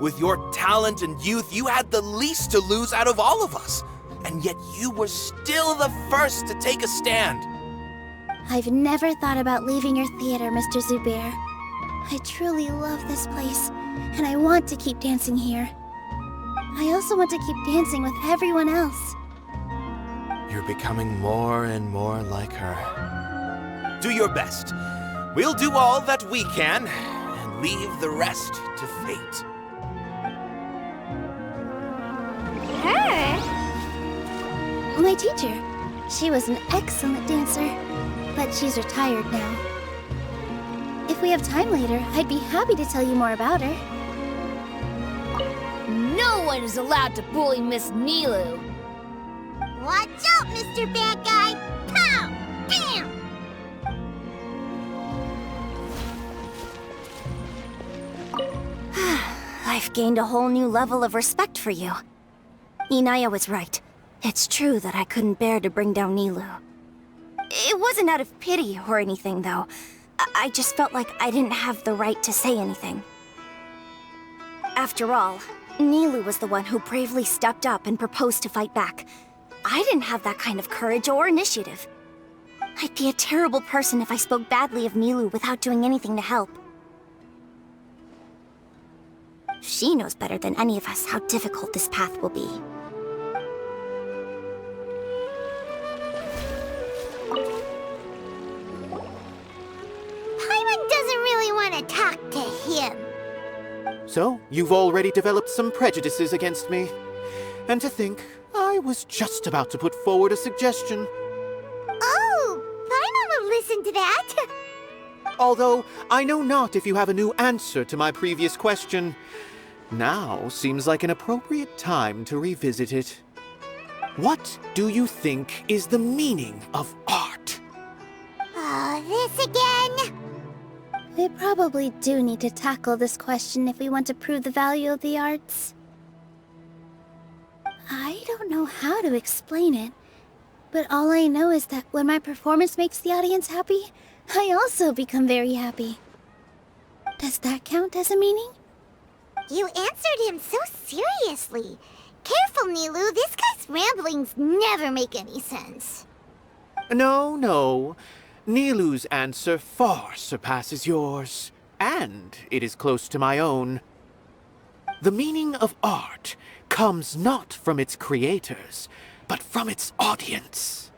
With your talent and youth, you had the least to lose out of all of us. And yet you were still the first to take a stand. I've never thought about leaving your theater, Mr. Zubair. I truly love this place, and I want to keep dancing here. I also want to keep dancing with everyone else. You're becoming more and more like her. Do your best. We'll do all that we can, and leave the rest to fate. Her? My teacher. She was an excellent dancer, but she's retired now. If we have time later, I'd be happy to tell you more about her. No one is allowed to bully Miss Nilou. Watch out, Mr. Bad Guy! Pow! Bam! I've gained a whole new level of respect for you. Inaya was right. It's true that I couldn't bear to bring down Nilou. It wasn't out of pity or anything, though. I just felt like I didn't have the right to say anything. After all, Nilou was the one who bravely stepped up and proposed to fight back. I didn't have that kind of courage or initiative. I'd be a terrible person if I spoke badly of Nilou without doing anything to help. She knows better than any of us how difficult this path will be. Paimon doesn't really want to talk to him. So, you've already developed some prejudices against me. And to think, I was just about to put forward a suggestion. Oh, Paimon will listen to that. Although, I know not if you have a new answer to my previous question. Now seems like an appropriate time to revisit it. What do you think is the meaning of art? Oh, this again? We probably do need to tackle this question if we want to prove the value of the arts. I don't know how to explain it, but all I know is that when my performance makes the audience happy, I also become very happy. Does that count as a meaning? You answered him so seriously. Careful, Nilou. This guy's ramblings never make any sense. No. Nilou's answer far surpasses yours. and it is close to my own. The meaning of art comes not from its creators, but from its audience.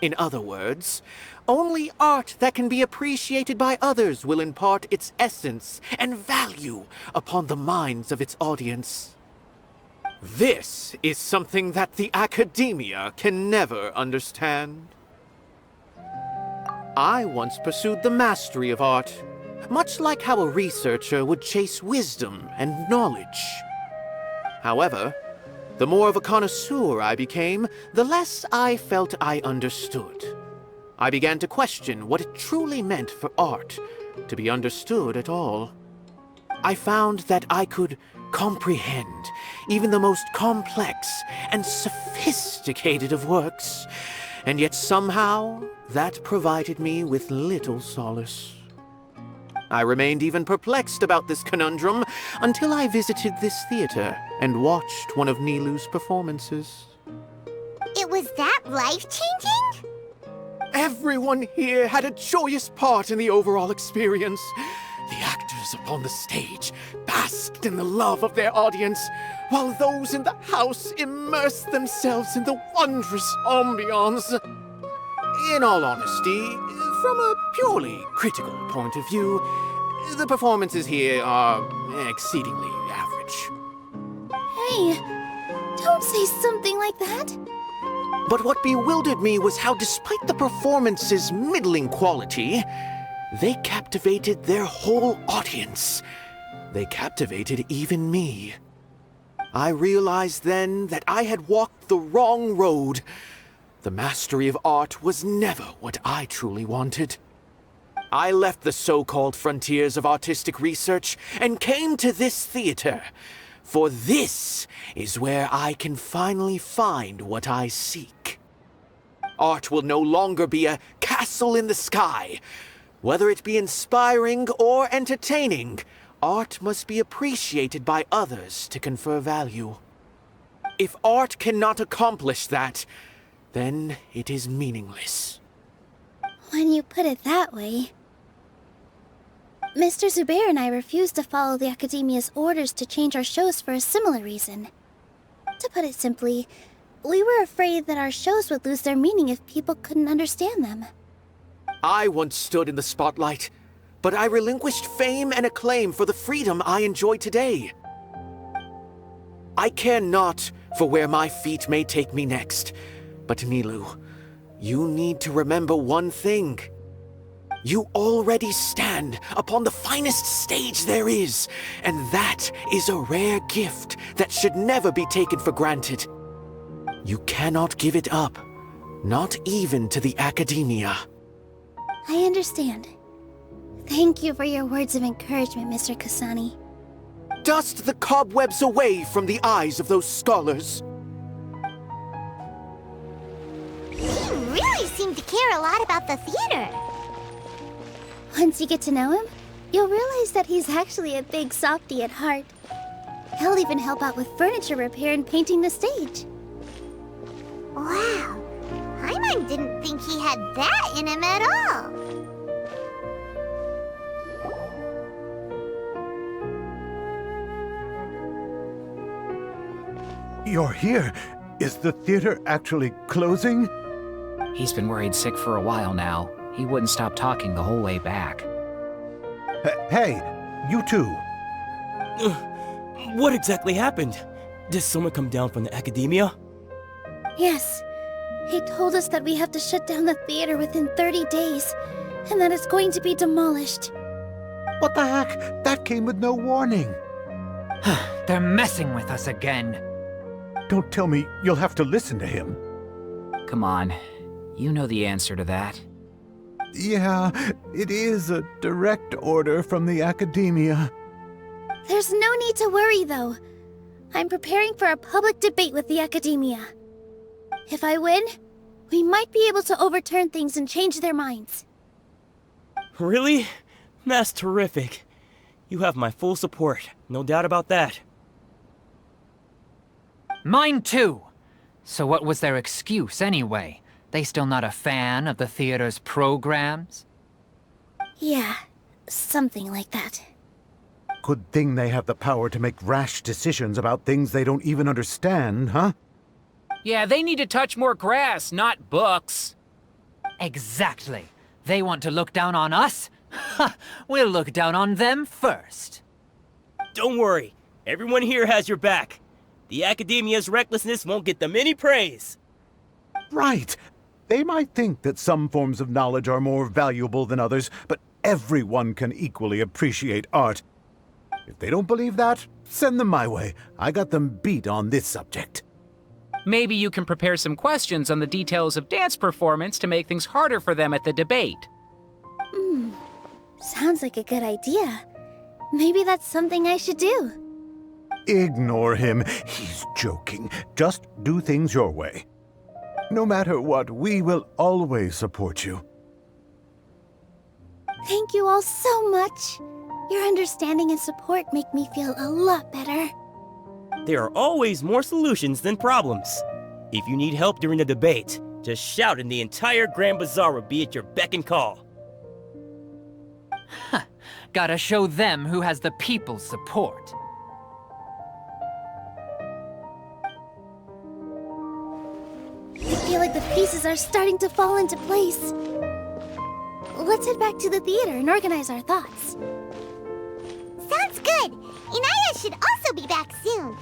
In other words, only art that can be appreciated by others will impart its essence and value upon the minds of its audience. This is something that the academia can never understand. I once pursued the mastery of art, much like how a researcher would chase wisdom and knowledge. However, the more of a connoisseur I became, the less I felt I understood. I began to question what it truly meant for art to be understood at all. I found that I could comprehend even the most complex and sophisticated of works, and yet somehow that provided me with little solace. I remained even perplexed about this conundrum until I visited this theater and watched one of Nilu's performances. It was that life-changing? Everyone here had a joyous part in the overall experience. The actors upon the stage basked in the love of their audience, while those in the house immersed themselves in the wondrous ambiance. In all honesty, from a purely critical point of view, the performances here are exceedingly average. Hey, don't say something like that. But what bewildered me was how, despite the performance's middling quality, they captivated their whole audience. They captivated even me. I realized then that I had walked the wrong road. The mastery of art was never what I truly wanted. I left the so-called frontiers of artistic research and came to this theater, for this is where I can finally find what I seek. Art will no longer be a castle in the sky. Whether it be inspiring or entertaining, art must be appreciated by others to confer value. If art cannot accomplish that, then it is meaningless. When you put it that way... Mr. Zubair and I refused to follow the Academia's orders to change our shows for a similar reason. To put it simply, we were afraid that our shows would lose their meaning if people couldn't understand them. I once stood in the spotlight, but I relinquished fame and acclaim for the freedom I enjoy today. I care not for where my feet may take me next, but Nilou, you need to remember one thing. You already stand upon the finest stage there is, and that is a rare gift that should never be taken for granted. You cannot give it up, not even to the Academia. I understand. Thank you for your words of encouragement, Mr. Kasani. Dust the cobwebs away from the eyes of those scholars. He really seemed to care a lot about the theater. Once you get to know him, you'll realize that he's actually a big softie at heart. He'll even help out with furniture repair and painting the stage. Wow. Paimon didn't think he had that in him at all. You're here. Is the theater actually closing? He's been worried sick for a while now. He wouldn't stop talking the whole way back. Hey, you two. What exactly happened? Did someone come down from the Academia? Yes. He told us that we have to shut down the theater within 30 days, and that it's going to be demolished. What the heck? That came with no warning. They're messing with us again. Don't tell me you'll have to listen to him. Come on. You know the answer to that. Yeah, it is a direct order from the Academia. There's no need to worry, though. I'm preparing for a public debate with the Academia. If I win, we might be able to overturn things and change their minds. Really? That's terrific. You have my full support, no doubt about that. Mine too! So what was their excuse anyway? They still not a fan of the theater's programs? Yeah, Something like that. Good thing they have the power to make rash decisions about things they don't even understand, huh? Yeah, they need to touch more grass, not books. Exactly. They want to look down on us? Ha! We'll look down on them first. Don't worry, everyone here has your back. The Academia's recklessness won't get them any praise. Right. They might think that some forms of knowledge are more valuable than others, but everyone can equally appreciate art. If they don't believe that, send them my way. I got them beat on this subject. Maybe you can prepare some questions on the details of dance performance to make things harder for them at the debate. Sounds like a good idea. Maybe that's something I should do. Ignore him. He's joking. Just do things your way. No matter what, we will always support you. Thank you all so much. Your understanding and support make me feel a lot better. There are always more solutions than problems. If you need help during the debate, just shout and the entire Grand Bazaar will be at your beck and call. Gotta show them who has the people's support. I feel like the pieces are starting to fall into place. Let's head back to the theater and organize our thoughts. Sounds good. Inaya should also be back soon.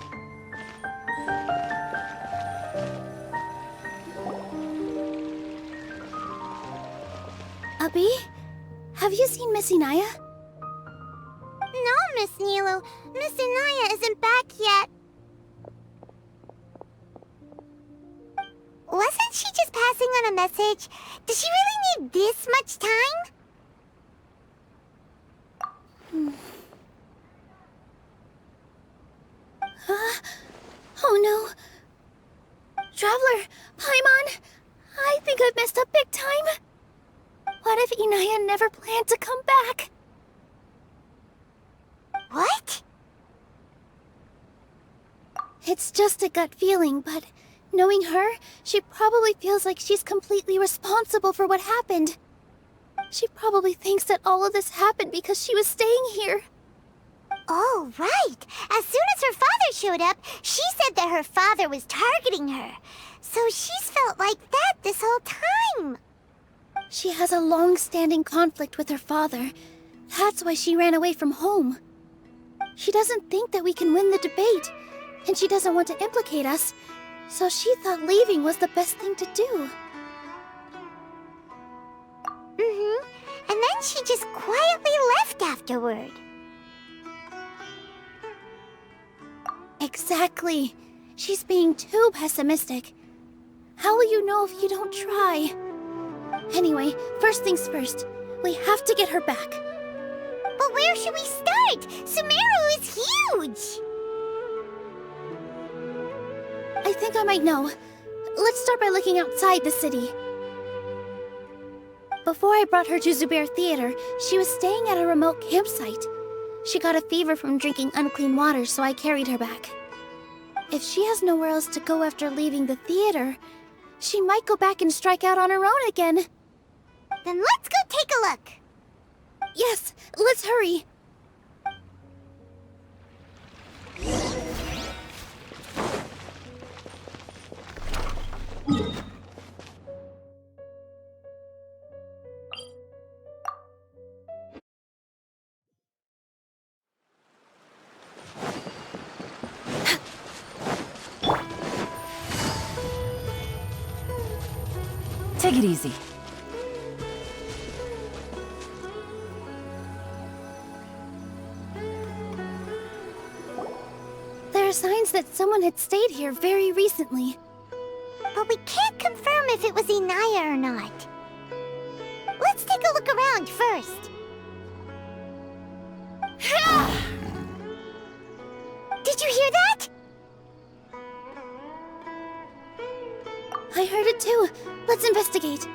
Abi, have you seen Miss Inaya? No, Miss Nilou. Miss Inaya isn't back yet. Wasn't she just passing on a message? Does she really need this much time? Oh no. Traveler, Paimon, I think I've messed up big time. What if Inaya never planned to come back? What? It's just a gut feeling, but knowing her, she probably feels like she's completely responsible for what happened. She probably thinks that all of this happened because she was staying here. Oh, right. As soon as her father showed up, she said that her father was targeting her. So she's felt like that this whole time. She has a long-standing conflict with her father. That's why she ran away from home. She doesn't think that we can win the debate, and she doesn't want to implicate us, so she thought leaving was the best thing to do. And then she just quietly left afterward. Exactly. She's being too pessimistic. How will you know if you don't try? Anyway, first things first. We have to get her back. But where should we start? Sumeru is huge! I think I might know. Let's start by looking outside the city. Before I brought her to Zubair Theater, she was staying at a remote campsite. She got a fever from drinking unclean water, so I carried her back. If she has nowhere else to go after leaving the theater, she might go back and strike out on her own again. Then let's go take a look. Yes, let's hurry. Take it easy. There are signs that someone had stayed here very recently. But we can't confirm if it was Inaya or not. Let's take a look around first. Did you hear that? I heard it too. Let's investigate.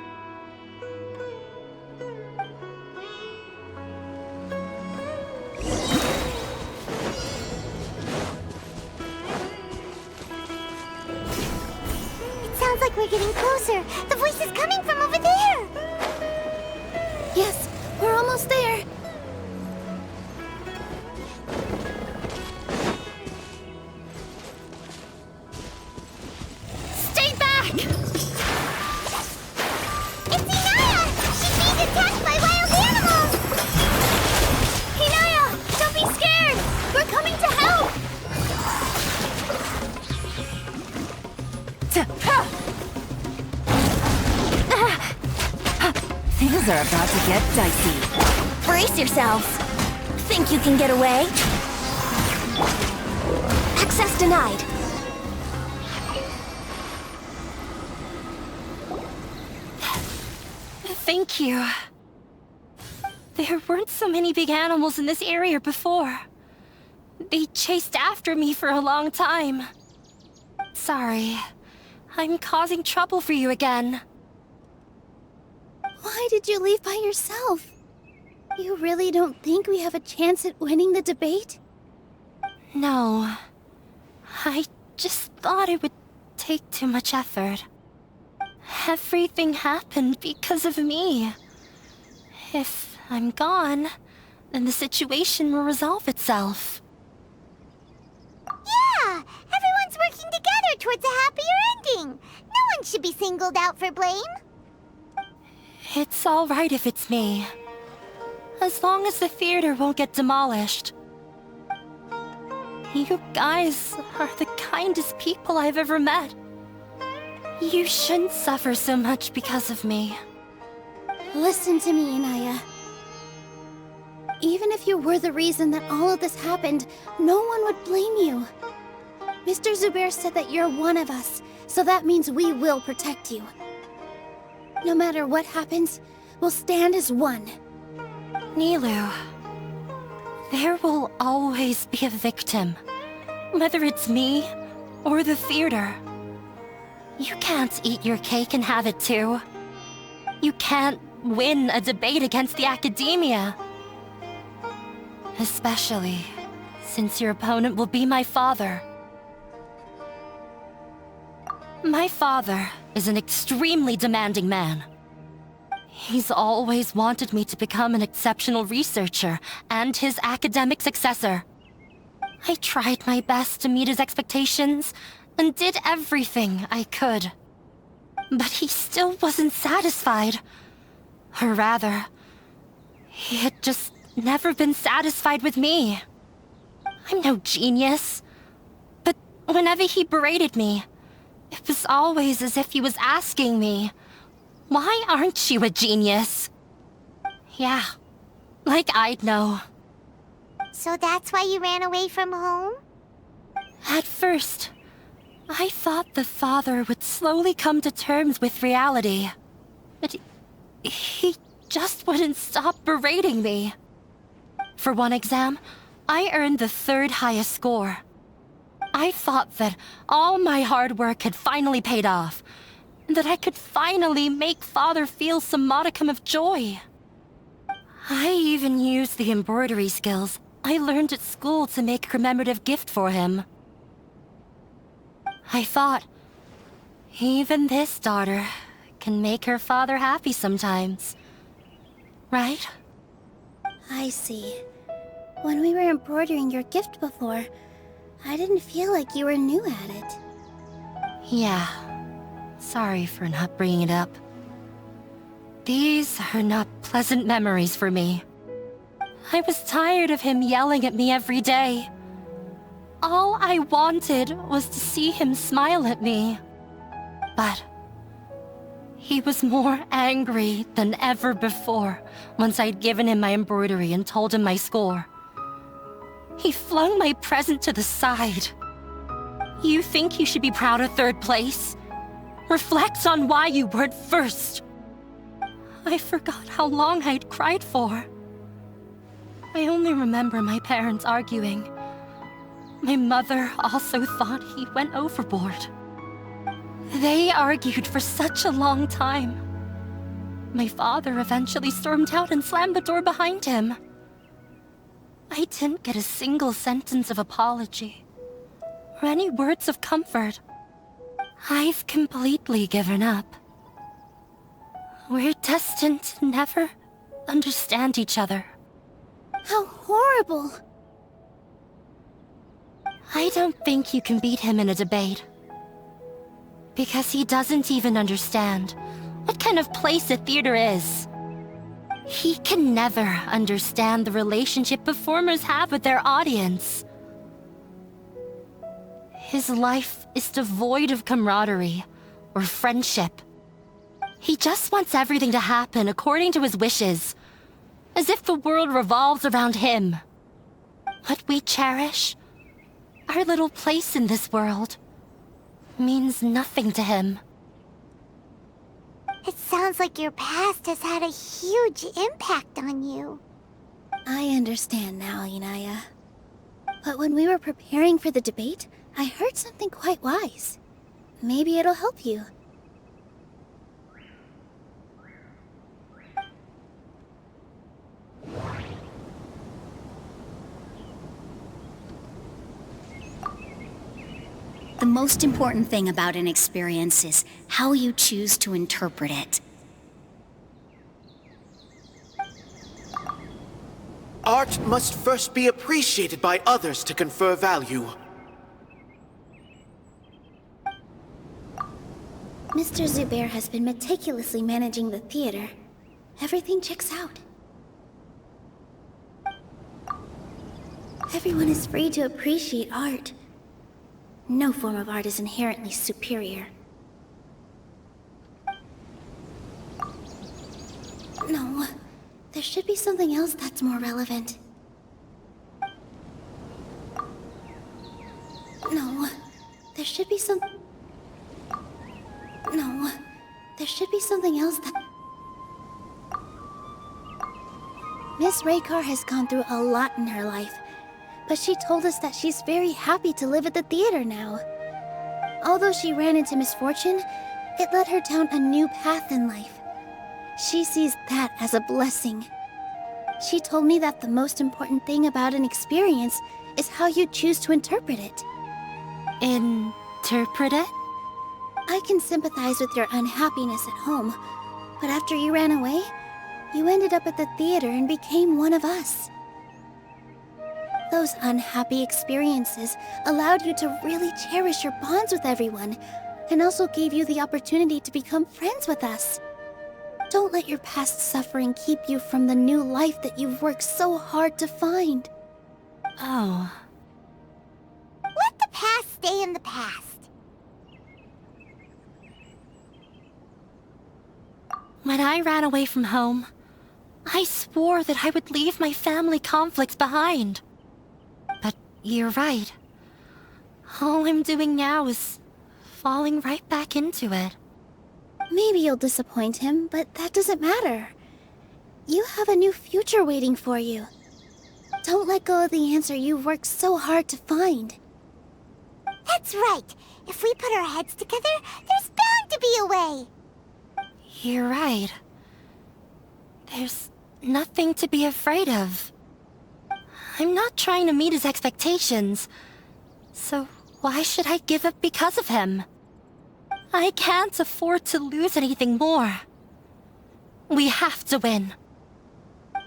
It sounds like we're getting closer. The voice is coming from over there. Yes, we're almost there. Things are about to get dicey. Brace yourselves. Think you can get away? Access denied. Thank you. There weren't so many big animals in this area before. They chased after me for a long time. Sorry. I'm causing trouble for you again. Why did you leave by yourself? You really don't think we have a chance at winning the debate? No. I just thought it would take too much effort. Everything happened because of me. If I'm gone, then the situation will resolve itself. Yeah! Everyone's working together towards a happier ending. No one should be singled out for blame. It's all right if it's me. As long as the theater won't get demolished. You guys are the kindest people I've ever met. You shouldn't suffer so much because of me. Listen to me, Inaya. Even if you were the reason that all of this happened, no one would blame you. Mr. Zubair said that you're one of us, so that means we will protect you. No matter what happens, we'll stand as one. Nilou, there will always be a victim. Whether it's me or the theater. You can't eat your cake and have it too. You can't win a debate against the academia. Especially since your opponent will be my father. My father is an extremely demanding man. He's always wanted me to become an exceptional researcher and his academic successor. I tried my best to meet his expectations and did everything I could. But he still wasn't satisfied. Or rather, he had just never been satisfied with me. I'm no genius. But whenever he berated me, it was always as if he was asking me, "Why aren't you a genius?" Yeah, like I'd know. So that's why you ran away from home? At first, I thought the father would slowly come to terms with reality. But he just wouldn't stop berating me. For one exam, I earned the 3rd highest score. I thought that all my hard work had finally paid off, and that I could finally make father feel some modicum of joy. I even used the embroidery skills I learned at school to make a commemorative gift for him. I thought, even this daughter can make her father happy sometimes. Right? I see. When we were embroidering your gift before, I didn't feel like you were new at it. Yeah. Sorry for not bringing it up. These are not pleasant memories for me. I was tired of him yelling at me every day. All I wanted was to see him smile at me. But he was more angry than ever before once I'd given him my embroidery and told him my score. He flung my present to the side. You think you should be proud of 3rd place? Reflect on why you weren't 1st. I forgot how long I'd cried for. I only remember my parents arguing. My mother also thought he went overboard. They argued for such a long time. My father eventually stormed out and slammed the door behind him. I didn't get a single sentence of apology or any words of comfort. I've completely given up. We're destined to never understand each other. How horrible! I don't think you can beat him in a debate. Because he doesn't even understand what kind of place a theater is. He can never understand the relationship performers have with their audience. His life is devoid of camaraderie or friendship. He just wants everything to happen according to his wishes. As if the world revolves around him. What we cherish, our little place in this world, means nothing to him. It sounds like your past has had a huge impact on you. I understand now, Inaya. But when we were preparing for the debate, I heard something quite wise. Maybe it'll help you. The most important thing about an experience is how you choose to interpret it. Art must first be appreciated by others to confer value. Mr. Zubair has been meticulously managing the theater. Everything checks out. Everyone is free to appreciate art. No form of art is inherently superior. No, there should be something else that's more relevant. No, there should be some... No, there should be something else that... Miss Raykar has gone through a lot in her life, but she told us that she's very happy to live at the theater now. Although she ran into misfortune, it led her down a new path in life. She sees that as a blessing. She told me that the most important thing about an experience is how you choose to interpret it. Interpret it? I can sympathize with your unhappiness at home, but after you ran away, you ended up at the theater and became one of us. Those unhappy experiences allowed you to really cherish your bonds with everyone, and also gave you the opportunity to become friends with us. Don't let your past suffering keep you from the new life that you've worked so hard to find. Oh. Let the past stay in the past. When I ran away from home, I swore that I would leave my family conflicts behind. But you're right. All I'm doing now is falling right back into it. Maybe you'll disappoint him, but that doesn't matter. You have a new future waiting for you. Don't let go of the answer you've worked so hard to find. That's right. If we put our heads together, there's bound to be a way. You're right. There's nothing to be afraid of. I'm not trying to meet his expectations, so why should I give up because of him? I can't afford to lose anything more. We have to win.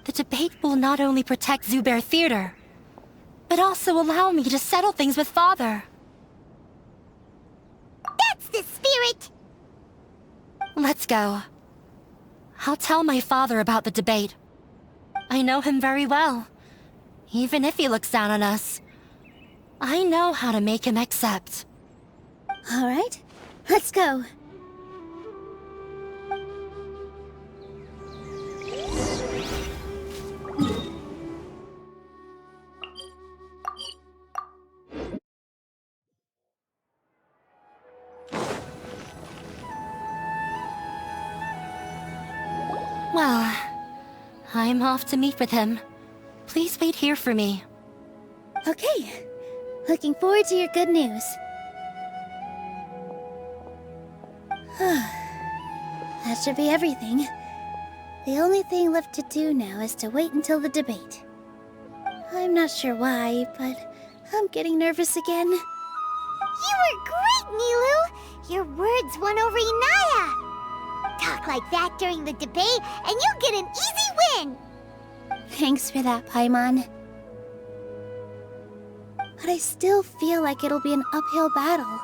The debate will not only protect Zubair Theater, but also allow me to settle things with Father. That's the spirit! Let's go. I'll tell my father about the debate. I know him very well. Even if he looks down on us, I know how to make him accept. All right, let's go. Well, I'm off to meet with him. Please wait here for me. Okay, looking forward to your good news. That should be everything. The only thing left to do now is to wait until the debate. I'm not sure why, but I'm getting nervous again. You were great, Nilou! Your words won over Inaya! Talk like that during the debate, and you'll get an easy win! Thanks for that, Paimon. But I still feel like it'll be an uphill battle.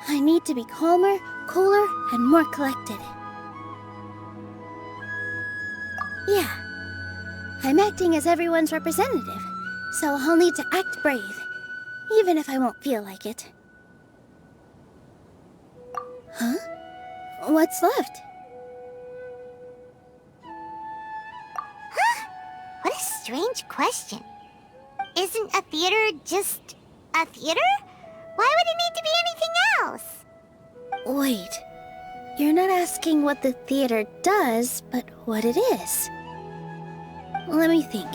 I need to be calmer, cooler, and more collected. Yeah. I'm acting as everyone's representative, so I'll need to act brave, even if I won't feel like it. Huh? What's left? strange question. Isn't a theater just a theater? Why would it need to be anything else? Wait. You're not asking what the theater does, but what it is. Let me think.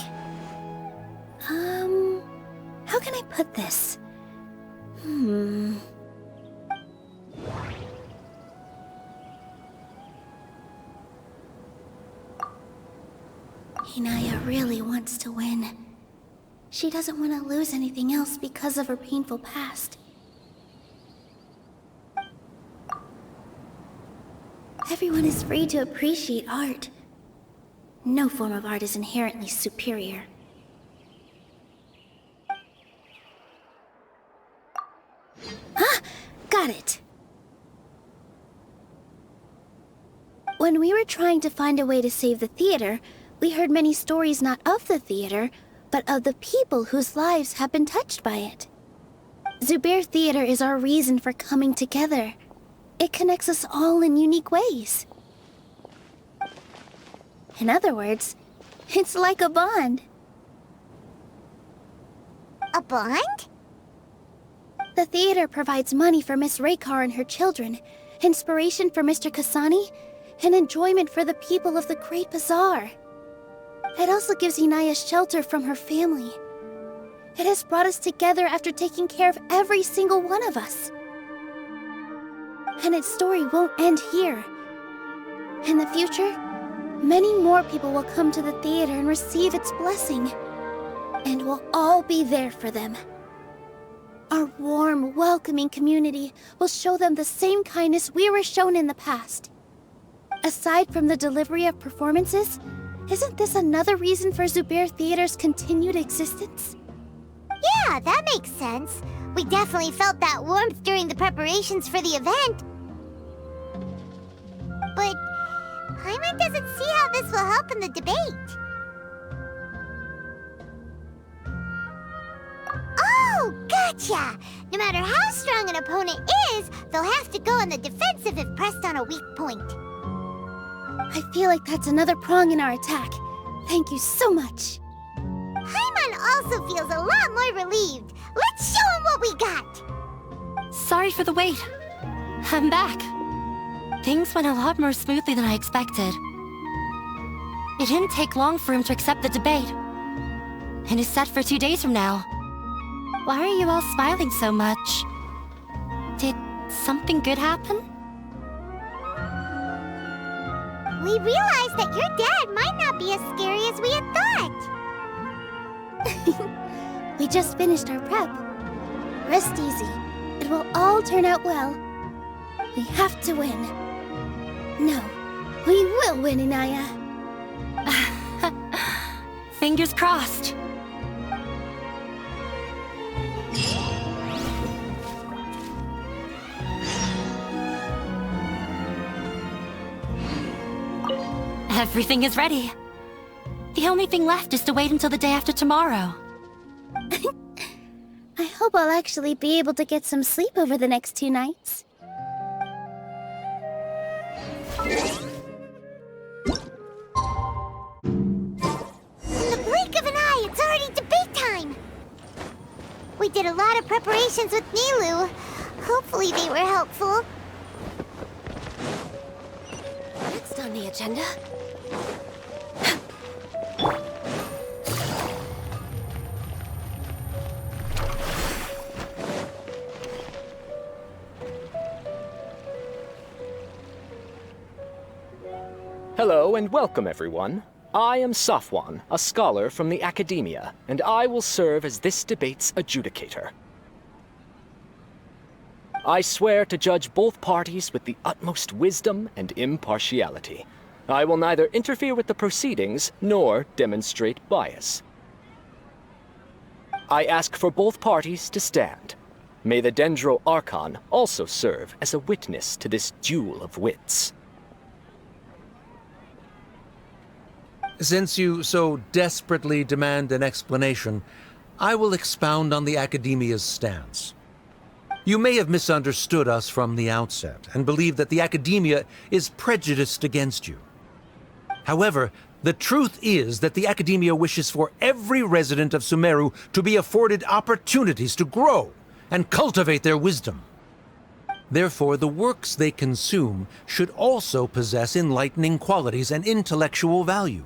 How can I put this? Inaya really wants to win. She doesn't want to lose anything else because of her painful past. Everyone is free to appreciate art. No form of art is inherently superior. Ah! Got it! When we were trying to find a way to save the theater, we heard many stories not of the theater, but of the people whose lives have been touched by it. Zubair Theater is our reason for coming together. It connects us all in unique ways. In other words, it's like a bond. A bond? The theater provides money for Miss Raykar and her children, inspiration for Mr. Kasani, and enjoyment for the people of the Great Bazaar. It also gives Inaya shelter from her family. It has brought us together after taking care of every single one of us. And its story won't end here. In the future, many more people will come to the theater and receive its blessing. And we'll all be there for them. Our warm, welcoming community will show them the same kindness we were shown in the past. Aside from the delivery of performances, isn't this another reason for Zubair Theater's continued existence? Yeah, that makes sense. We definitely felt that warmth during the preparations for the event. But Paimon doesn't see how this will help in the debate. Oh, gotcha! No matter how strong an opponent is, they'll have to go on the defensive if pressed on a weak point. I feel like that's another prong in our attack. Thank you so much. Paimon also feels a lot more relieved. Let's show him what we got! Sorry for the wait. I'm back. Things went a lot more smoothly than I expected. It didn't take long for him to accept the debate. And is set for 2 days from now. Why are you all smiling so much? Did something good happen? We realized that your dad might not be as scary as we had thought. We just finished our prep. Rest easy. It will all turn out well. We have to win. No, we will win, Inaya. Fingers crossed. Everything is ready. The only thing left is to wait until the day after tomorrow. I hope I'll actually be able to get some sleep over the next 2 nights. In the blink of an eye, it's already debate time! We did a lot of preparations with Nilou. Hopefully they were helpful. Next on the agenda? Hello and welcome, everyone. I am Safwan, a scholar from the Academia, and I will serve as this debate's adjudicator. I swear to judge both parties with the utmost wisdom and impartiality. I will neither interfere with the proceedings nor demonstrate bias. I ask for both parties to stand. May the Dendro Archon also serve as a witness to this duel of wits. Since you so desperately demand an explanation, I will expound on the Academia's stance. You may have misunderstood us from the outset and believe that the Academia is prejudiced against you. However, The truth is that the Academia wishes for every resident of Sumeru to be afforded opportunities to grow and cultivate their wisdom. Therefore, the works they consume should also possess enlightening qualities and intellectual value.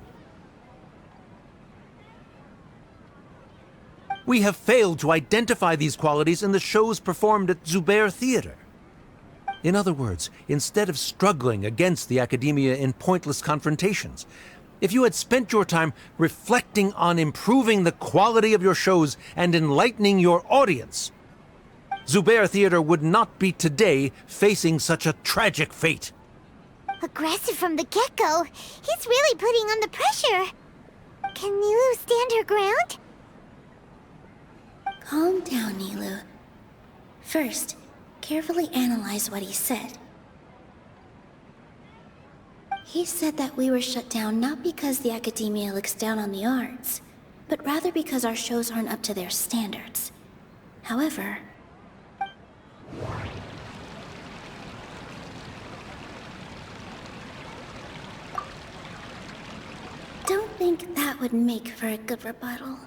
We have failed to identify these qualities in the shows performed at Zubair Theater. In other words, instead of struggling against the Academia in pointless confrontations, if you had spent your time reflecting on improving the quality of your shows and enlightening your audience, Zubair Theater would not be today facing such a tragic fate. Aggressive from the get-go. He's really putting on the pressure. Can Nilou stand her ground? Calm down, Nilou. First, carefully analyze what he said. He said that we were shut down not because the Academia looks down on the arts, but rather because our shows aren't up to their standards. However, don't think that would make for a good rebuttal.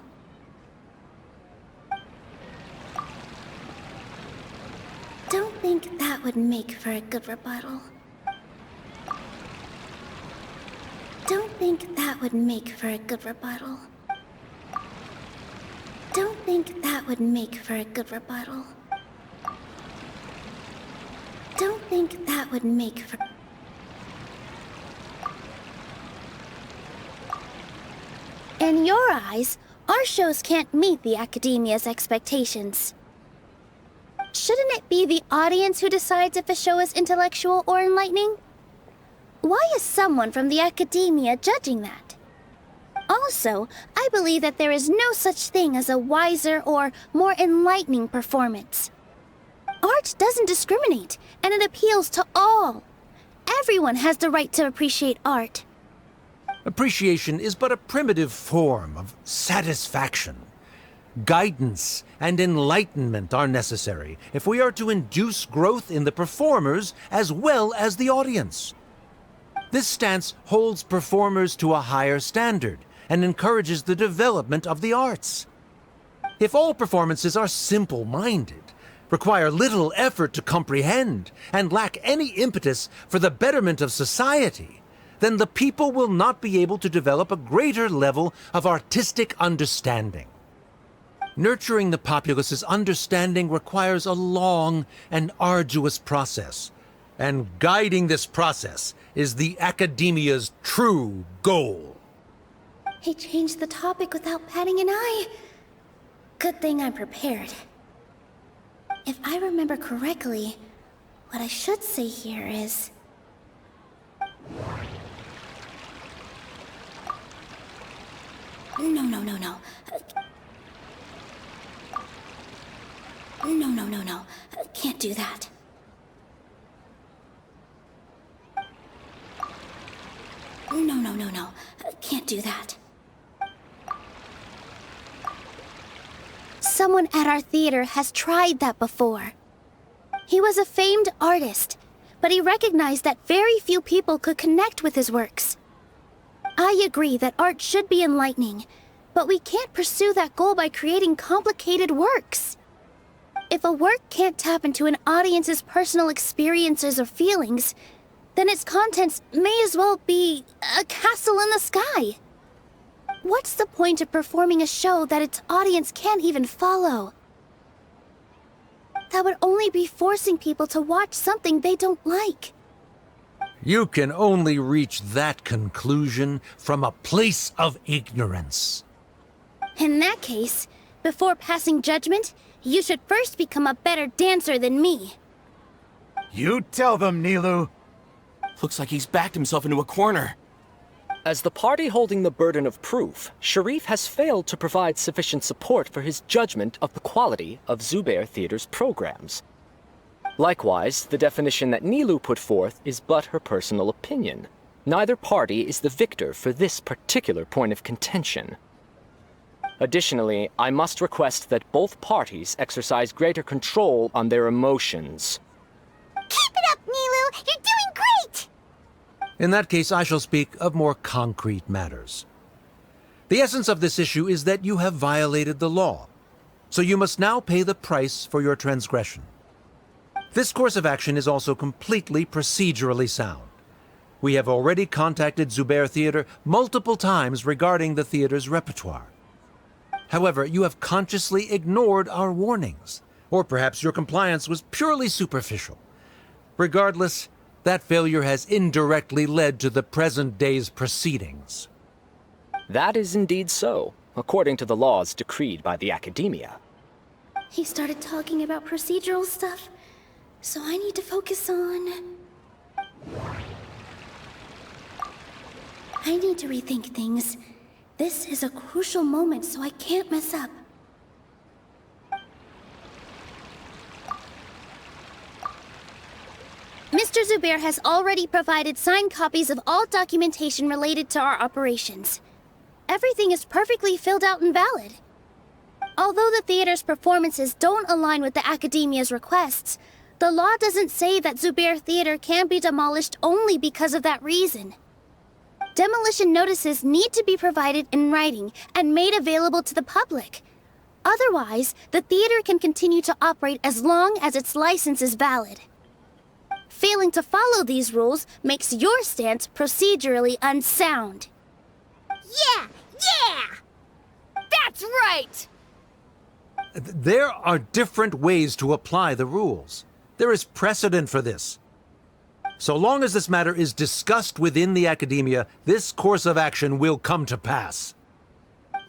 Don't think that would make for a good rebuttal. Don't think that would make for a good rebuttal. Don't think that would make for a good rebuttal. Don't think that would make for... In your eyes, our shows can't meet the Academia's expectations. Shouldn't it be the audience who decides if a show is intellectual or enlightening? Why is someone from the Academia judging that? Also, I believe that there is no such thing as a wiser or more enlightening performance. Art doesn't discriminate, and it appeals to all. Everyone has the right to appreciate art. Appreciation is but a primitive form of satisfaction. Guidance and enlightenment are necessary if we are to induce growth in the performers as well as the audience. This stance holds performers to a higher standard and encourages the development of the arts. If all performances are simple-minded, require little effort to comprehend, and lack any impetus for the betterment of society, then the people will not be able to develop a greater level of artistic understanding. Nurturing the populace's understanding requires a long and arduous process, and guiding this process is the Academia's true goal. He changed the topic without batting an eye. Good thing I'm prepared. If I remember correctly, what I should say here is... No. No. Can't do that. No. Can't do that. Someone at our theater has tried that before. He was a famed artist, but he recognized that very few people could connect with his works. I agree that art should be enlightening, but we can't pursue that goal by creating complicated works. If a work can't tap into an audience's personal experiences or feelings, then its contents may as well be a castle in the sky. What's the point of performing a show that its audience can't even follow? That would only be forcing people to watch something they don't like. You can only reach that conclusion from a place of ignorance. In that case, before passing judgment, you should first become a better dancer than me. You tell them, Nilou. Looks like he's backed himself into a corner. As the party holding the burden of proof, Sharif has failed to provide sufficient support for his judgment of the quality of Zubair Theater's programs. Likewise, the definition that Nilou put forth is but her personal opinion. Neither party is the victor for this particular point of contention. Additionally, I must request that both parties exercise greater control on their emotions. Keep it up, Nilou! You're doing great! In that case, I shall speak of more concrete matters. The essence of this issue is that you have violated the law, so you must now pay the price for your transgression. This course of action is also completely procedurally sound. We have already contacted Zubair Theater multiple times regarding the theater's repertoire. However, you have consciously ignored our warnings, or perhaps your compliance was purely superficial. Regardless, that failure has indirectly led to the present day's proceedings. That is indeed so, according to the laws decreed by the Academia. He started talking about procedural stuff, so I need to focus on... I need to rethink things. This is a crucial moment, so I can't mess up. Mr. Zubair has already provided signed copies of all documentation related to our operations. Everything is perfectly filled out and valid. Although the theater's performances don't align with the Academia's requests, the law doesn't say that Zubair Theater can be demolished only because of that reason. Demolition notices need to be provided in writing and made available to the public. Otherwise, the theater can continue to operate as long as its license is valid. Failing to follow these rules makes your stance procedurally unsound. Yeah! That's right! There are different ways to apply the rules. There is precedent for this. So long as this matter is discussed within the Academia, this course of action will come to pass.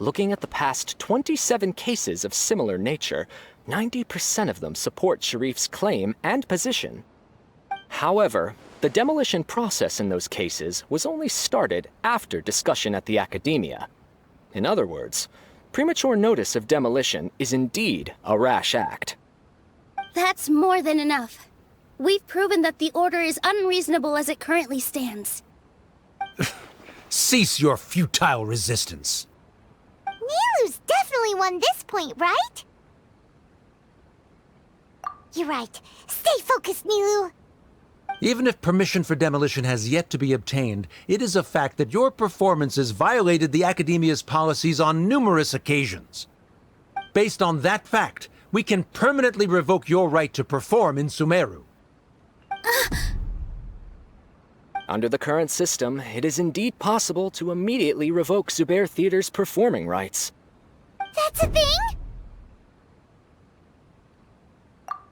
Looking at the past 27 cases of similar nature, 90% of them support Sharif's claim and position. However, the demolition process in those cases was only started after discussion at the Academia. In other words, premature notice of demolition is indeed a rash act. That's more than enough. We've proven that the order is unreasonable as it currently stands. Cease your futile resistance. Nilu's definitely won this point, right? You're right. Stay focused, Nilu. Even if permission for demolition has yet to be obtained, it is a fact that your performances violated the Academia's policies on numerous occasions. Based on that fact, we can permanently revoke your right to perform in Sumeru. Under the current system, it is indeed possible to immediately revoke Zubair Theater's performing rights. That's a thing?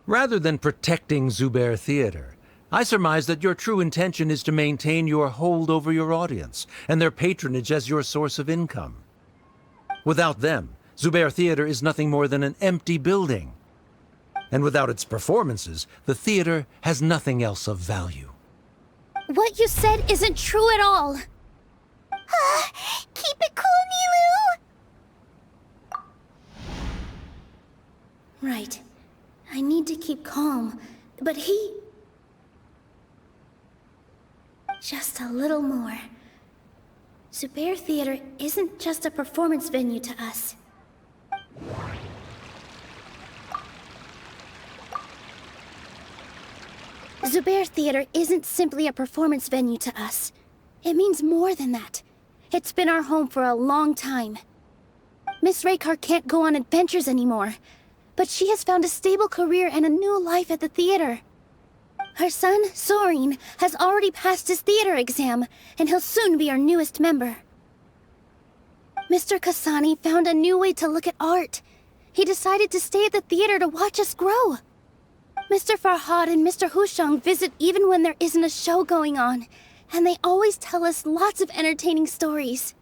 Rather than protecting Zubair Theater, I surmise that your true intention is to maintain your hold over your audience and their patronage as your source of income. Without them, Zubair Theater is nothing more than an empty building. And without its performances, the theater has nothing else of value. What you said isn't true at all. Keep it cool, Nilu! Right. I need to keep calm, but he... Just a little more. Zubair Theater isn't just a performance venue to us. Zubair Theater isn't simply a performance venue to us. It means more than that. It's been our home for a long time. Miss Raykar can't go on adventures anymore, but she has found a stable career and a new life at the theater. Her son, Sorin, has already passed his theater exam, and he'll soon be our newest member. Mr. Kasani found a new way to look at art. He decided to stay at the theater to watch us grow. Mr. Farhad and Mr. Hushang visit even when there isn't a show going on, and they always tell us lots of entertaining stories.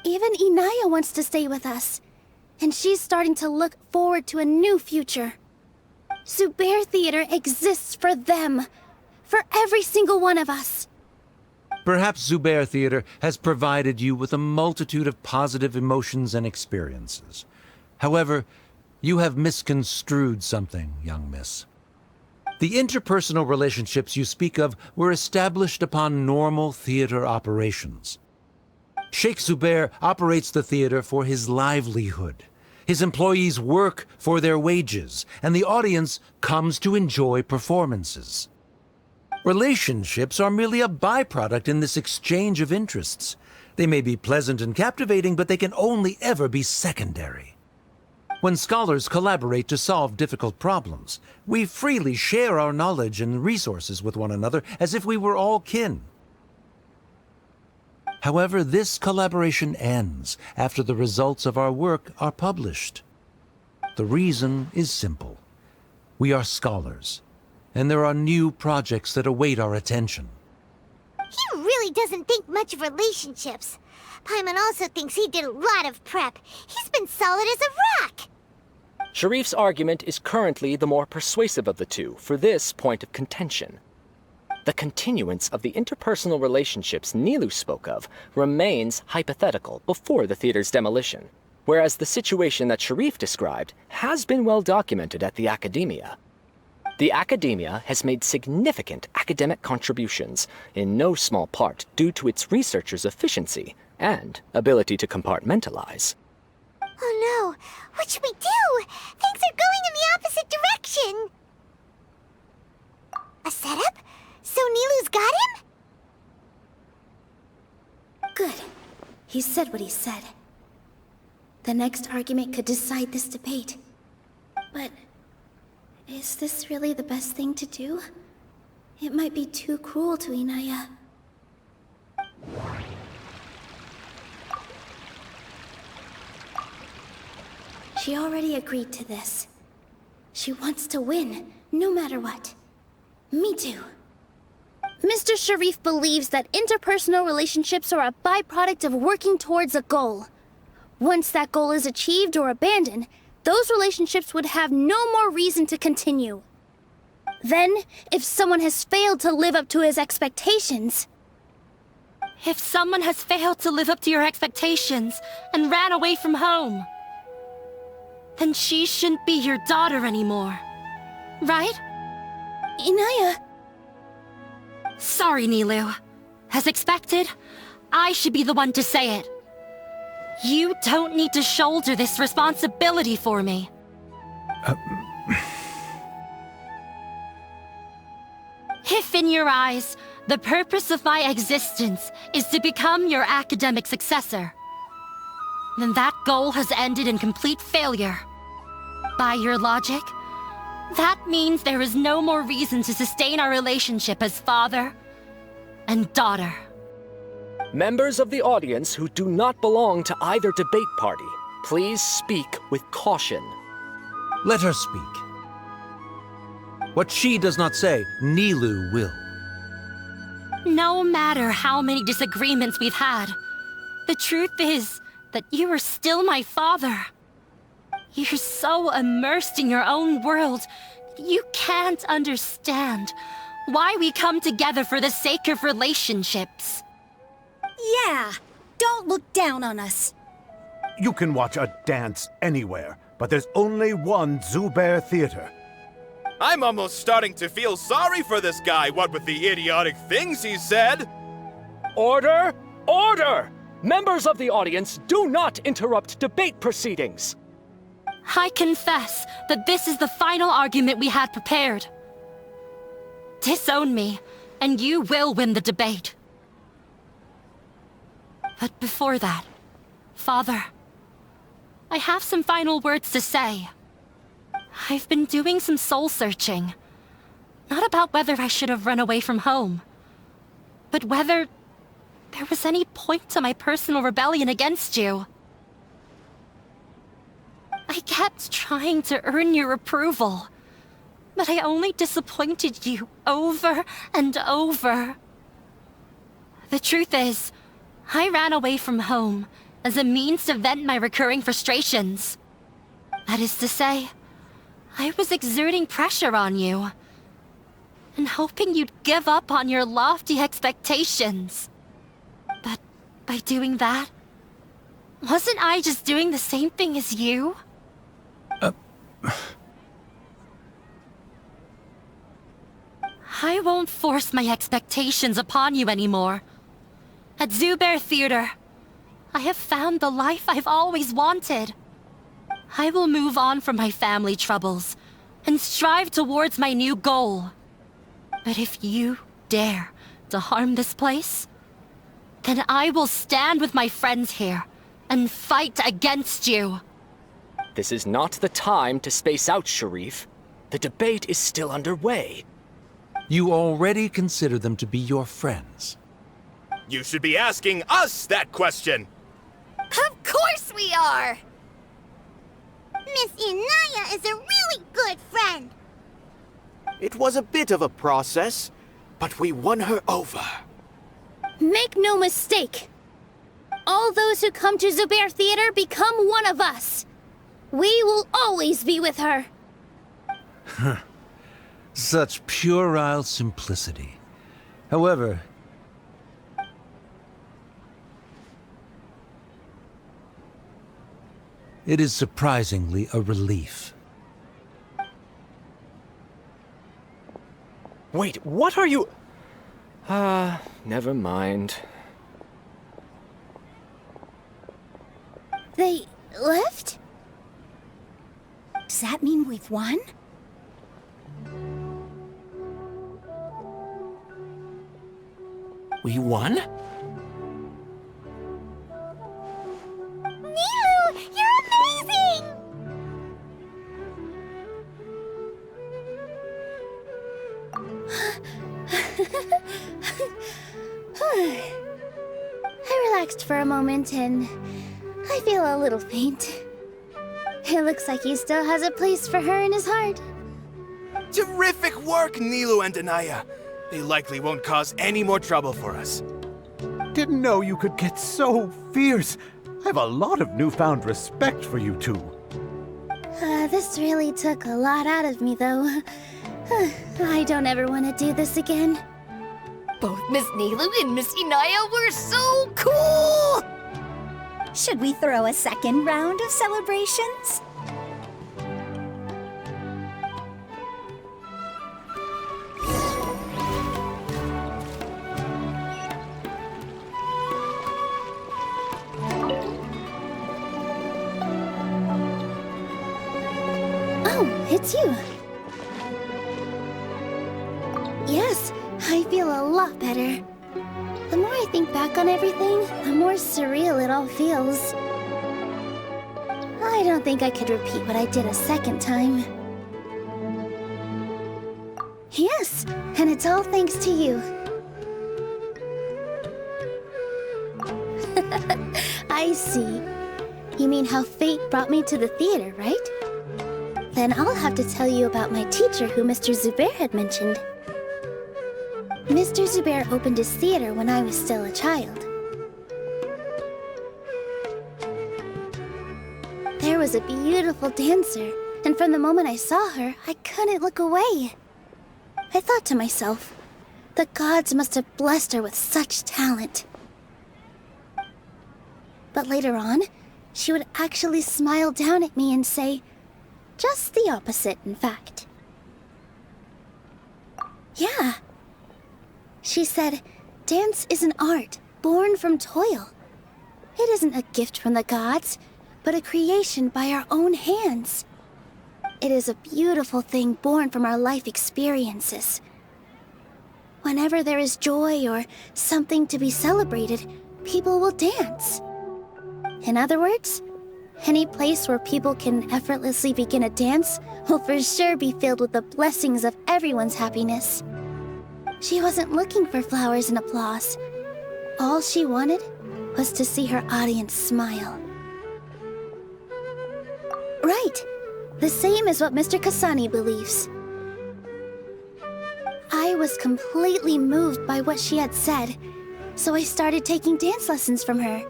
Even Inaya wants to stay with us, and she's starting to look forward to a new future. Zubair Theater exists for them, for every single one of us. Perhaps Zubair Theater has provided you with a multitude of positive emotions and experiences. However, you have misconstrued something, young miss. The interpersonal relationships you speak of were established upon normal theater operations. Sheikh Zubair operates the theater for his livelihood. His employees work for their wages, and the audience comes to enjoy performances. Relationships are merely a byproduct in this exchange of interests. They may be pleasant and captivating, but they can only ever be secondary. When scholars collaborate to solve difficult problems, we freely share our knowledge and resources with one another as if we were all kin. However, this collaboration ends after the results of our work are published. The reason is simple. We are scholars, and there are new projects that await our attention. He really doesn't think much of relationships. Paimon also thinks he did a lot of prep. He's been solid as a rock. Sharif's argument is currently the more persuasive of the two for this point of contention. The continuance of the interpersonal relationships Nilou spoke of remains hypothetical before the theater's demolition, whereas the situation that Sharif described has been well documented at the Academia. The Academia has made significant academic contributions, in no small part due to its researchers' efficiency and ability to compartmentalize. Oh no, what should we do? Things are going in the opposite direction. A setup? So Nilu's got him? Good. He said what he said. The next argument could decide this debate. But is this really the best thing to do? It might be too cruel to Inaya. She already agreed to this. She wants to win, no matter what. Me too. Mr. Sharif believes that interpersonal relationships are a byproduct of working towards a goal. Once that goal is achieved or abandoned, those relationships would have no more reason to continue. Then, if someone has failed to live up to his expectations... If someone has failed to live up to your expectations and ran away from home, then she shouldn't be your daughter anymore. Right? Inaya... Sorry, Nilou. As expected, I should be the one to say it. You don't need to shoulder this responsibility for me. If in your eyes, the purpose of my existence is to become your academic successor, then that goal has ended in complete failure. By your logic, that means there is no more reason to sustain our relationship as father and daughter. Members of the audience who do not belong to either debate party, please speak with caution. Let her speak. What she does not say, Nilou will. No matter how many disagreements we've had, the truth is that you are still my father. You're so immersed in your own world, you can't understand why we come together for the sake of relationships. Yeah, don't look down on us. You can watch a dance anywhere, but there's only one Zubair Theater. I'm almost starting to feel sorry for this guy, what with the idiotic things he said. Order! Order! Members of the audience, do not interrupt debate proceedings. I confess that this is the final argument we had prepared. Disown me, and you will win the debate. But before that, Father, I have some final words to say. I've been doing some soul-searching. Not about whether I should have run away from home, but whether there was any point to my personal rebellion against you. I kept trying to earn your approval, but I only disappointed you over and over. The truth is, I ran away from home as a means to vent my recurring frustrations. That is to say, I was exerting pressure on you, and hoping you'd give up on your lofty expectations. But by doing that, wasn't I just doing the same thing as you? I won't force my expectations upon you anymore. At Zubair Theater, I have found the life I've always wanted. I will move on from my family troubles and strive towards my new goal. But if you dare to harm this place, then I will stand with my friends here and fight against you. This is not the time to space out, Sharif. The debate is still underway. You already consider them to be your friends. You should be asking us that question! Of course we are! Miss Inaya is a really good friend. It was a bit of a process, but we won her over. Make no mistake. All those who come to Zubair Theater become one of us. We will always be with her. Such puerile simplicity. However, it is surprisingly a relief. Wait, what are you... never mind. They left? Does that mean we've won? We won? Nilou, you're amazing! I relaxed for a moment and I feel a little faint. It looks like he still has a place for her in his heart. Terrific work, Nilou and Anaya. They likely won't cause any more trouble for us. Didn't know you could get so fierce. I have a lot of newfound respect for you two. This really took a lot out of me, though. I don't ever want to do this again. Both Miss Nilou and Miss Inaya were so cool! Should we throw a second round of celebrations? Oh, it's you. Yes, I feel a lot better. The more I think back on everything, the more surreal it all feels. I don't think I could repeat what I did a second time. Yes, and it's all thanks to you. I see. You mean how fate brought me to the theater, right? Then I'll have to tell you about my teacher who Mr. Zubair had mentioned. Mr. Zubair opened his theater when I was still a child. There was a beautiful dancer, and from the moment I saw her, I couldn't look away. I thought to myself, the gods must have blessed her with such talent. But later on, she would actually smile down at me and say, just the opposite, in fact. Yeah. She said, dance is an art born from toil. It isn't a gift from the gods, but a creation by our own hands. It is a beautiful thing born from our life experiences. Whenever there is joy or something to be celebrated, people will dance. In other words, any place where people can effortlessly begin a dance will for sure be filled with the blessings of everyone's happiness. She wasn't looking for flowers and applause. All she wanted was to see her audience smile. Right. The same as what Mr. Kasani believes. I was completely moved by what she had said, so I started taking dance lessons from her.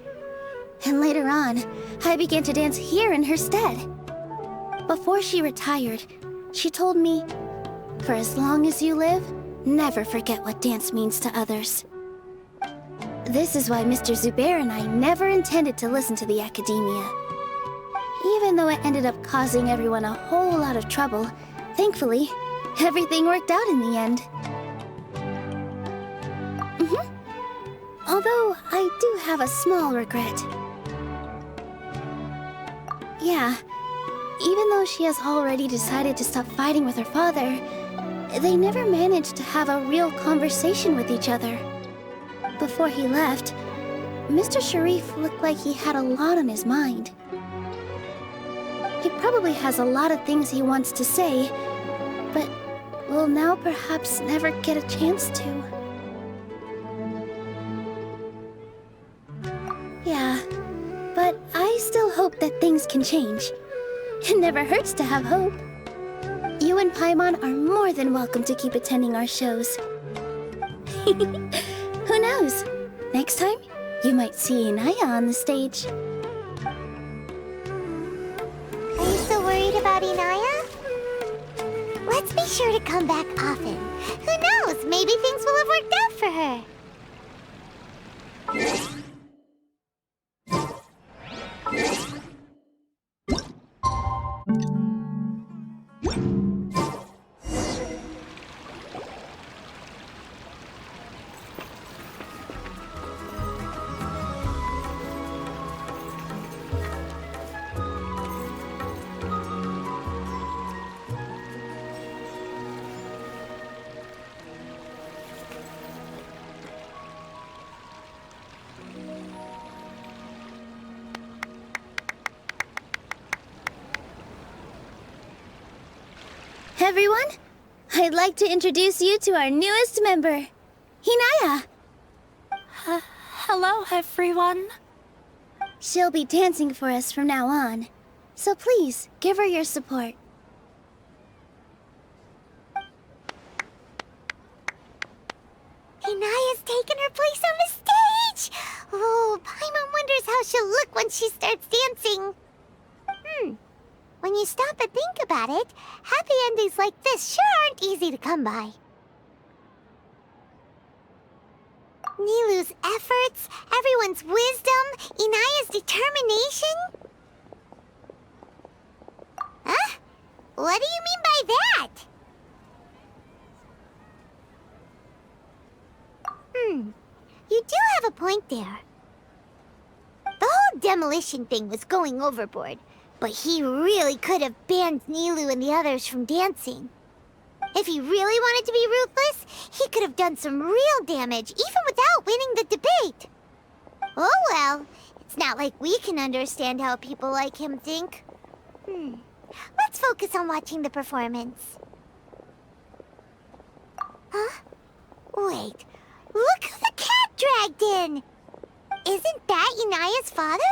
And later on, I began to dance here in her stead. Before she retired, she told me, for as long as you live, never forget what dance means to others. This is why Mr. Zubair and I never intended to listen to the academia. Even though it ended up causing everyone a whole lot of trouble, thankfully, everything worked out in the end. Although, I do have a small regret. Yeah, even though she has already decided to stop fighting with her father, they never managed to have a real conversation with each other. Before he left, Mr. Sharif looked like he had a lot on his mind. He probably has a lot of things he wants to say, but will now perhaps never get a chance to. Yeah, but I still hope that things can change. It never hurts to have hope. You and Paimon are more than welcome to keep attending our shows. Who knows? Next time, you might see Inaya on the stage. Are you still worried about Inaya? Let's be sure to come back often. Who knows? Maybe things will have worked out for her. Everyone, I'd like to introduce you to our newest member, Inaya. Hello, everyone. She'll be dancing for us from now on, so please give her your support. Inaya's taken her place on the stage! Oh, Paimon wonders how she'll look when she starts dancing. When you stop and think about it, happy endings like this sure aren't easy to come by. Nilu's efforts, everyone's wisdom, Inaya's determination? Huh? What do you mean by that? You do have a point there. The whole demolition thing was going overboard, but he really could have banned Nilou and the others from dancing. If he really wanted to be ruthless, he could have done some real damage, even without winning the debate. Oh well, it's not like we can understand how people like him think. Let's focus on watching the performance. Huh? Wait, look who the cat dragged in! Isn't that Inaya's father?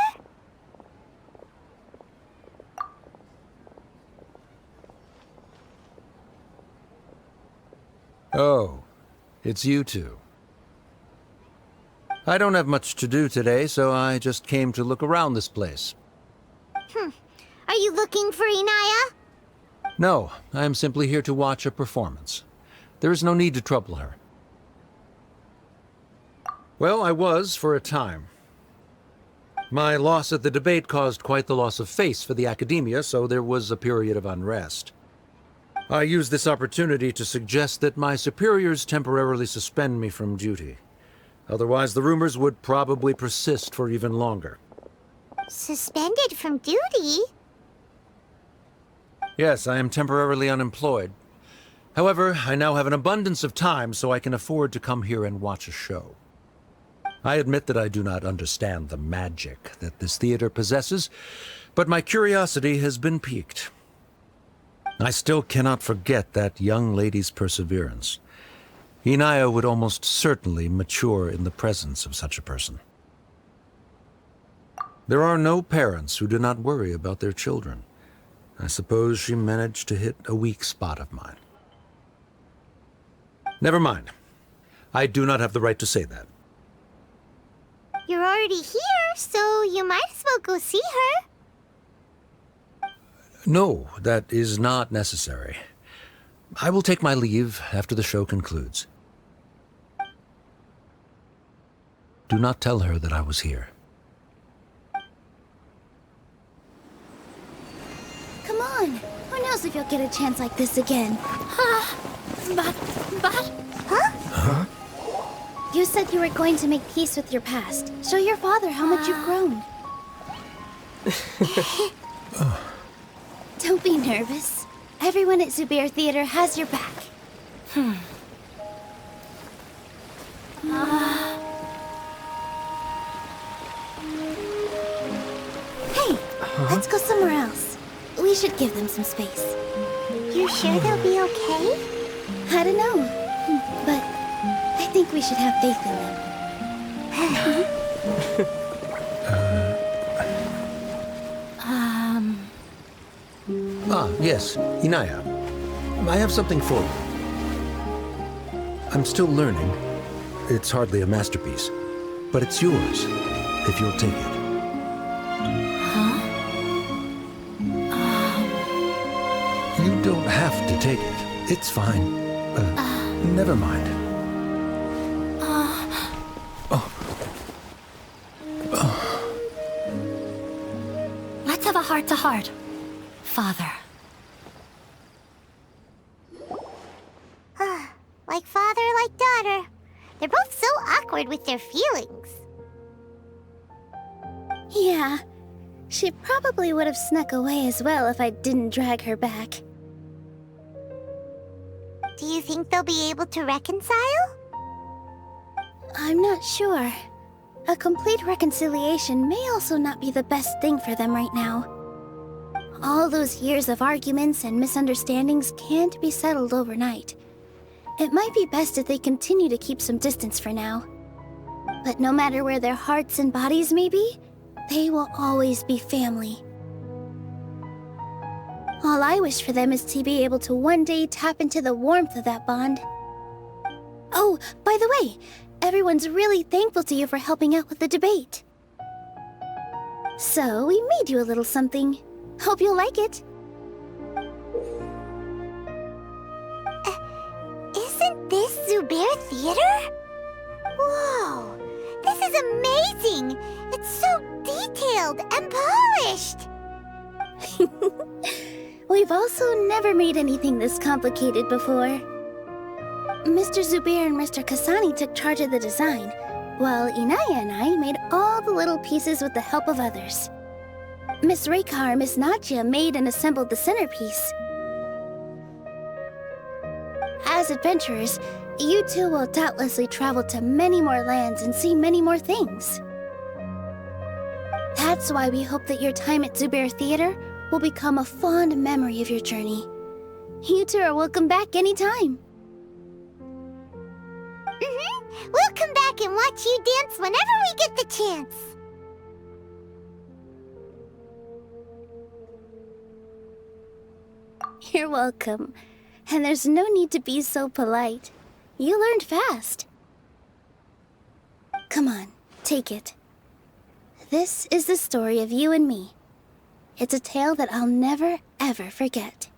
Oh, it's you two. I don't have much to do today, so I just came to look around this place. Are you looking for Inaya? No, I am simply here to watch a performance. There is no need to trouble her. Well, I was for a time. My loss at the debate caused quite the loss of face for the academia, so there was a period of unrest. I used this opportunity to suggest that my superiors temporarily suspend me from duty. Otherwise, the rumors would probably persist for even longer. Suspended from duty? Yes, I am temporarily unemployed. However, I now have an abundance of time, so I can afford to come here and watch a show. I admit that I do not understand the magic that this theater possesses, but my curiosity has been piqued. I still cannot forget that young lady's perseverance. Inaya would almost certainly mature in the presence of such a person. There are no parents who do not worry about their children. I suppose she managed to hit a weak spot of mine. Never mind. I do not have the right to say that. You're already here, so you might as well go see her. No, that is not necessary. I will take my leave after the show concludes. Do not tell her that I was here. Come on. Who knows if you'll get a chance like this again? But... Huh? You said you were going to make peace with your past. Show your father how much you've grown. Don't be nervous. Everyone at Zubair Theater has your back. Hey, let's go somewhere else. We should give them some space. You sure they'll be okay? I don't know, but I think we should have faith in them. Yes, Inaya. I have something for you. I'm still learning. It's hardly a masterpiece, but it's yours, if you'll take it. You don't have to take it. It's fine. Never mind. Let's have a heart-to-heart, Father. Like father, like daughter. They're both so awkward with their feelings. Yeah, she probably would have snuck away as well if I didn't drag her back. Do you think they'll be able to reconcile? I'm not sure. A complete reconciliation may also not be the best thing for them right now. All those years of arguments and misunderstandings can't be settled overnight. It might be best if they continue to keep some distance for now. But no matter where their hearts and bodies may be, they will always be family. All I wish for them is to be able to one day tap into the warmth of that bond. Oh, by the way, everyone's really thankful to you for helping out with the debate. So, we made you a little something. Hope you'll like it. Isn't this Zubair Theater? Whoa! This is amazing! It's so detailed and polished! We've also never made anything this complicated before. Mr. Zubair and Mr. Kasani took charge of the design, while Inaya and I made all the little pieces with the help of others. Miss Reika or Miss Nadia made and assembled the centerpiece. As adventurers, you two will doubtlessly travel to many more lands and see many more things. That's why we hope that your time at Zubair Theater will become a fond memory of your journey. You two are welcome back anytime. We'll come back and watch you dance whenever we get the chance. You're welcome. And there's no need to be so polite. You learned fast. Come on, take it. This is the story of you and me. It's a tale that I'll never, ever forget.